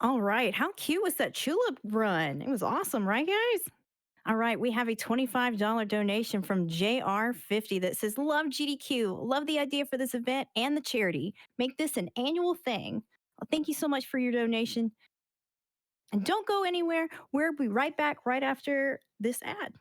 [SPEAKER 2] All right. How cute was that Chulip run? It was awesome, right, guys? All right, we have a $25 donation from JR50 that says, Love GDQ. Love the idea for this event and the charity. Make this an annual thing. Well, thank you so much for your donation. And don't go anywhere. We'll be right back right after this ad.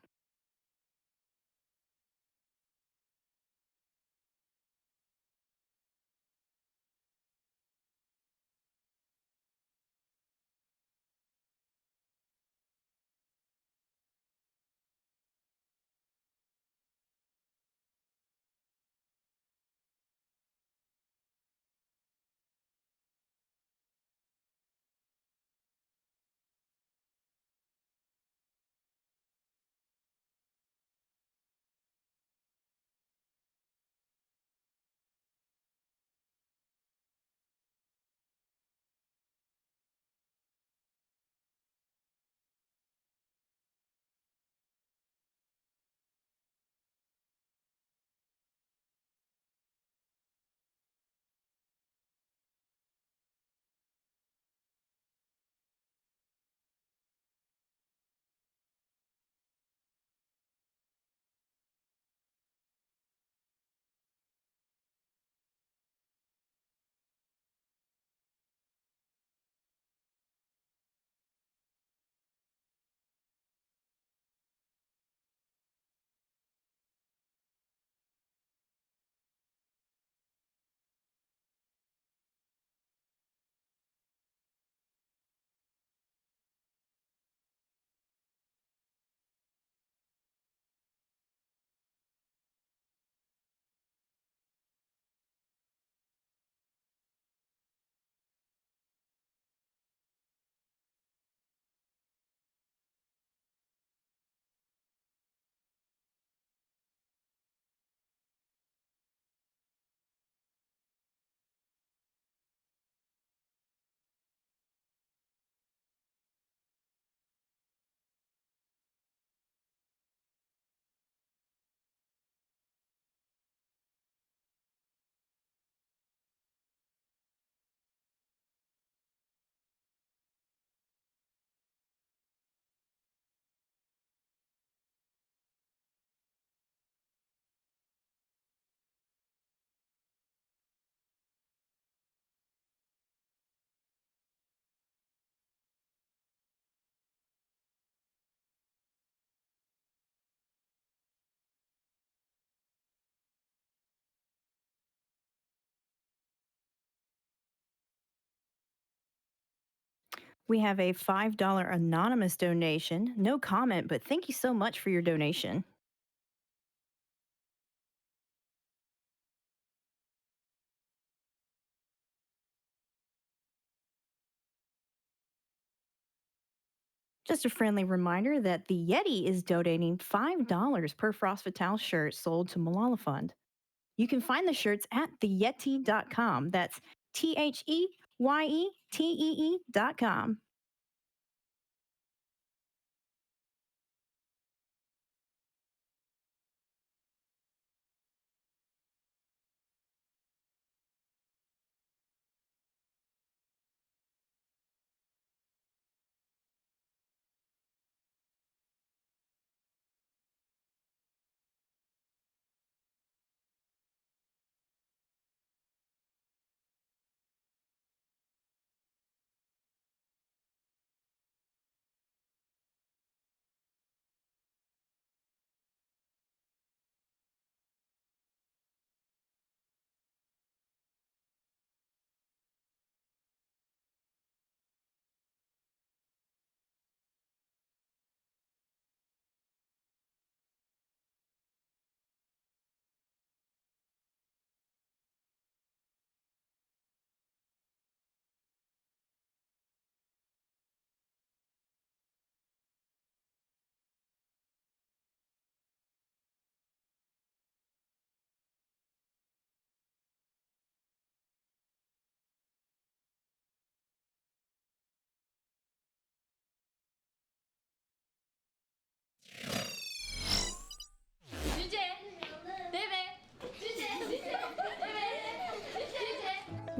[SPEAKER 2] We have a $5 anonymous donation. No comment, but thank you so much for your donation. Just a friendly reminder that the Yeti is donating $5 per Frost Vital shirt sold to Malala Fund. You can find the shirts at theyeti.com. That's THEYETEE.com.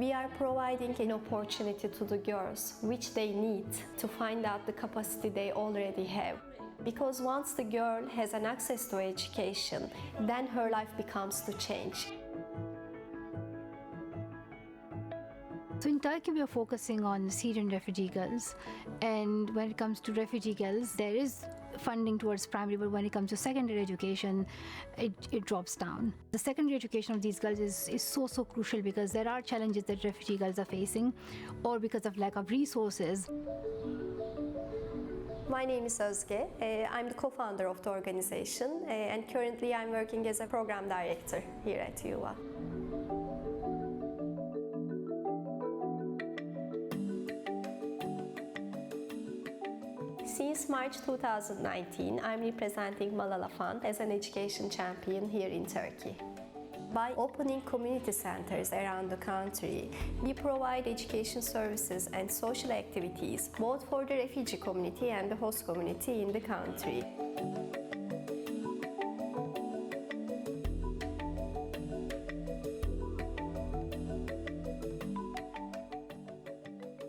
[SPEAKER 3] We are providing an opportunity to the girls, which they need to find out the capacity they already have. Because once the girl has an access to education, then her life becomes to change.
[SPEAKER 4] So in Turkey, we are focusing on Syrian refugee girls. And when it comes to refugee girls, there is funding towards primary, but when it comes to secondary education, it drops down. The secondary education of these girls is so crucial because there are challenges that refugee girls are facing, or because of lack of resources.
[SPEAKER 3] My name is Özge. I'm the co-founder of the organization, and currently I'm working as a program director here at UVA. Since March 2019, I'm representing Malala Fund as an education champion here in Turkey. By opening community centers around the country, we provide education services and social activities both for the refugee community and the host community in the country.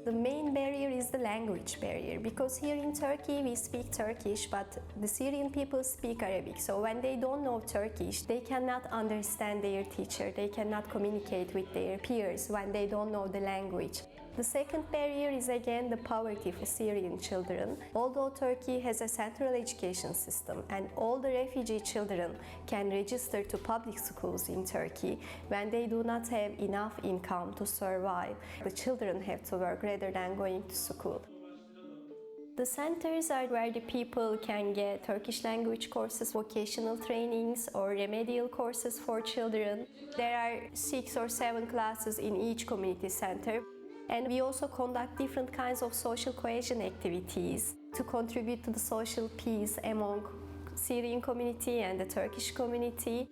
[SPEAKER 3] The main barrier is the language barrier, because here in Turkey we speak Turkish, but the Syrian people speak Arabic. So when they don't know Turkish, they cannot understand their teacher, they cannot communicate with their peers when they don't know the language. The second barrier is again the poverty for Syrian children. Although Turkey has a central education system and all the refugee children can register to public schools in Turkey, when they do not have enough income to survive, the children have to work rather than going to school. The centers are where the people can get Turkish language courses, vocational trainings, or remedial courses for children. There are 6 or 7 classes in each community center. And we also conduct different kinds of social cohesion activities to contribute to the social peace among Syrian community and the Turkish community.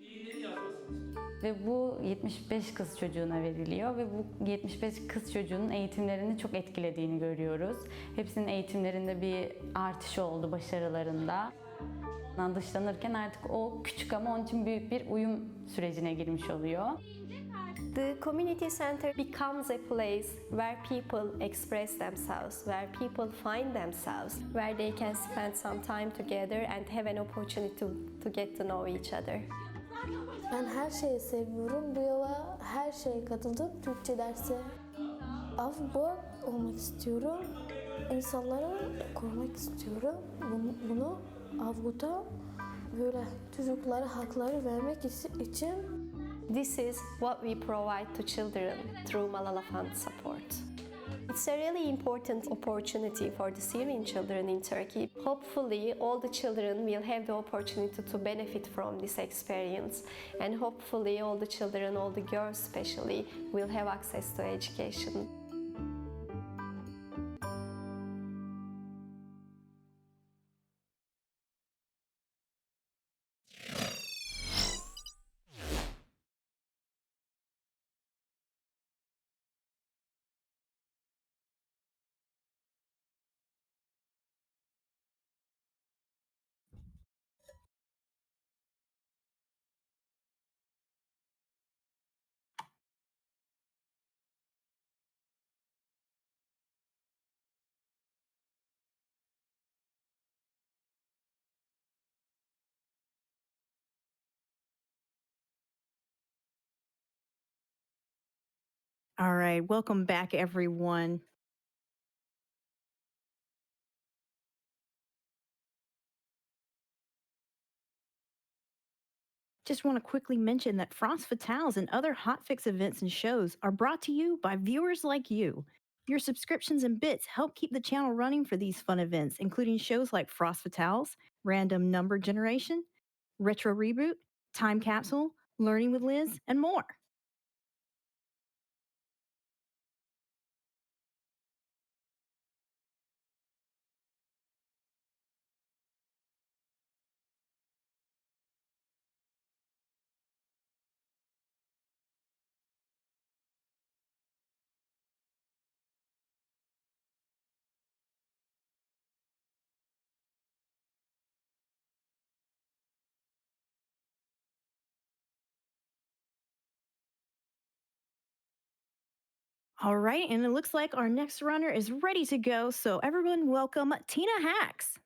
[SPEAKER 5] Ve bu 75 kız çocuğuna veriliyor ve bu 75 kız çocuğunun eğitimlerini çok etkilediğini görüyoruz. Hepsinin eğitimlerinde bir artış oldu, başarılarında. Dışlanırken artık o küçük ama onun için büyük bir uyum sürecine girmiş oluyor.
[SPEAKER 3] The community center becomes a place where people express themselves, where people find themselves, where they can spend some time together and have an opportunity to get to know each other.
[SPEAKER 6] Ben her şeyi seviyorum. Bu yola her şeye katıldım. Türkçe dersi bu olmak istiyorum. İnsanları korumak istiyorum. Bunu Avrupa böyle çocuklara hakları vermek için.
[SPEAKER 3] This is what we provide to children through Malala Fund support. It's a really important opportunity for the Syrian children in Turkey. Hopefully, all the children will have the opportunity to benefit from this experience. And hopefully, all the children, all the girls especially, will have access to education.
[SPEAKER 2] All right, welcome back, everyone. Just want to quickly mention that France Fatales and other hotfix events and shows are brought to you by viewers like you. Your subscriptions and bits help keep the channel running for these fun events, including shows like Frost Fatales, Random Number Generation, Retro Reboot, Time Capsule, Learning with Liz, and more. All right, and it looks like our next runner is ready to go. So everyone welcome Tina Hacks.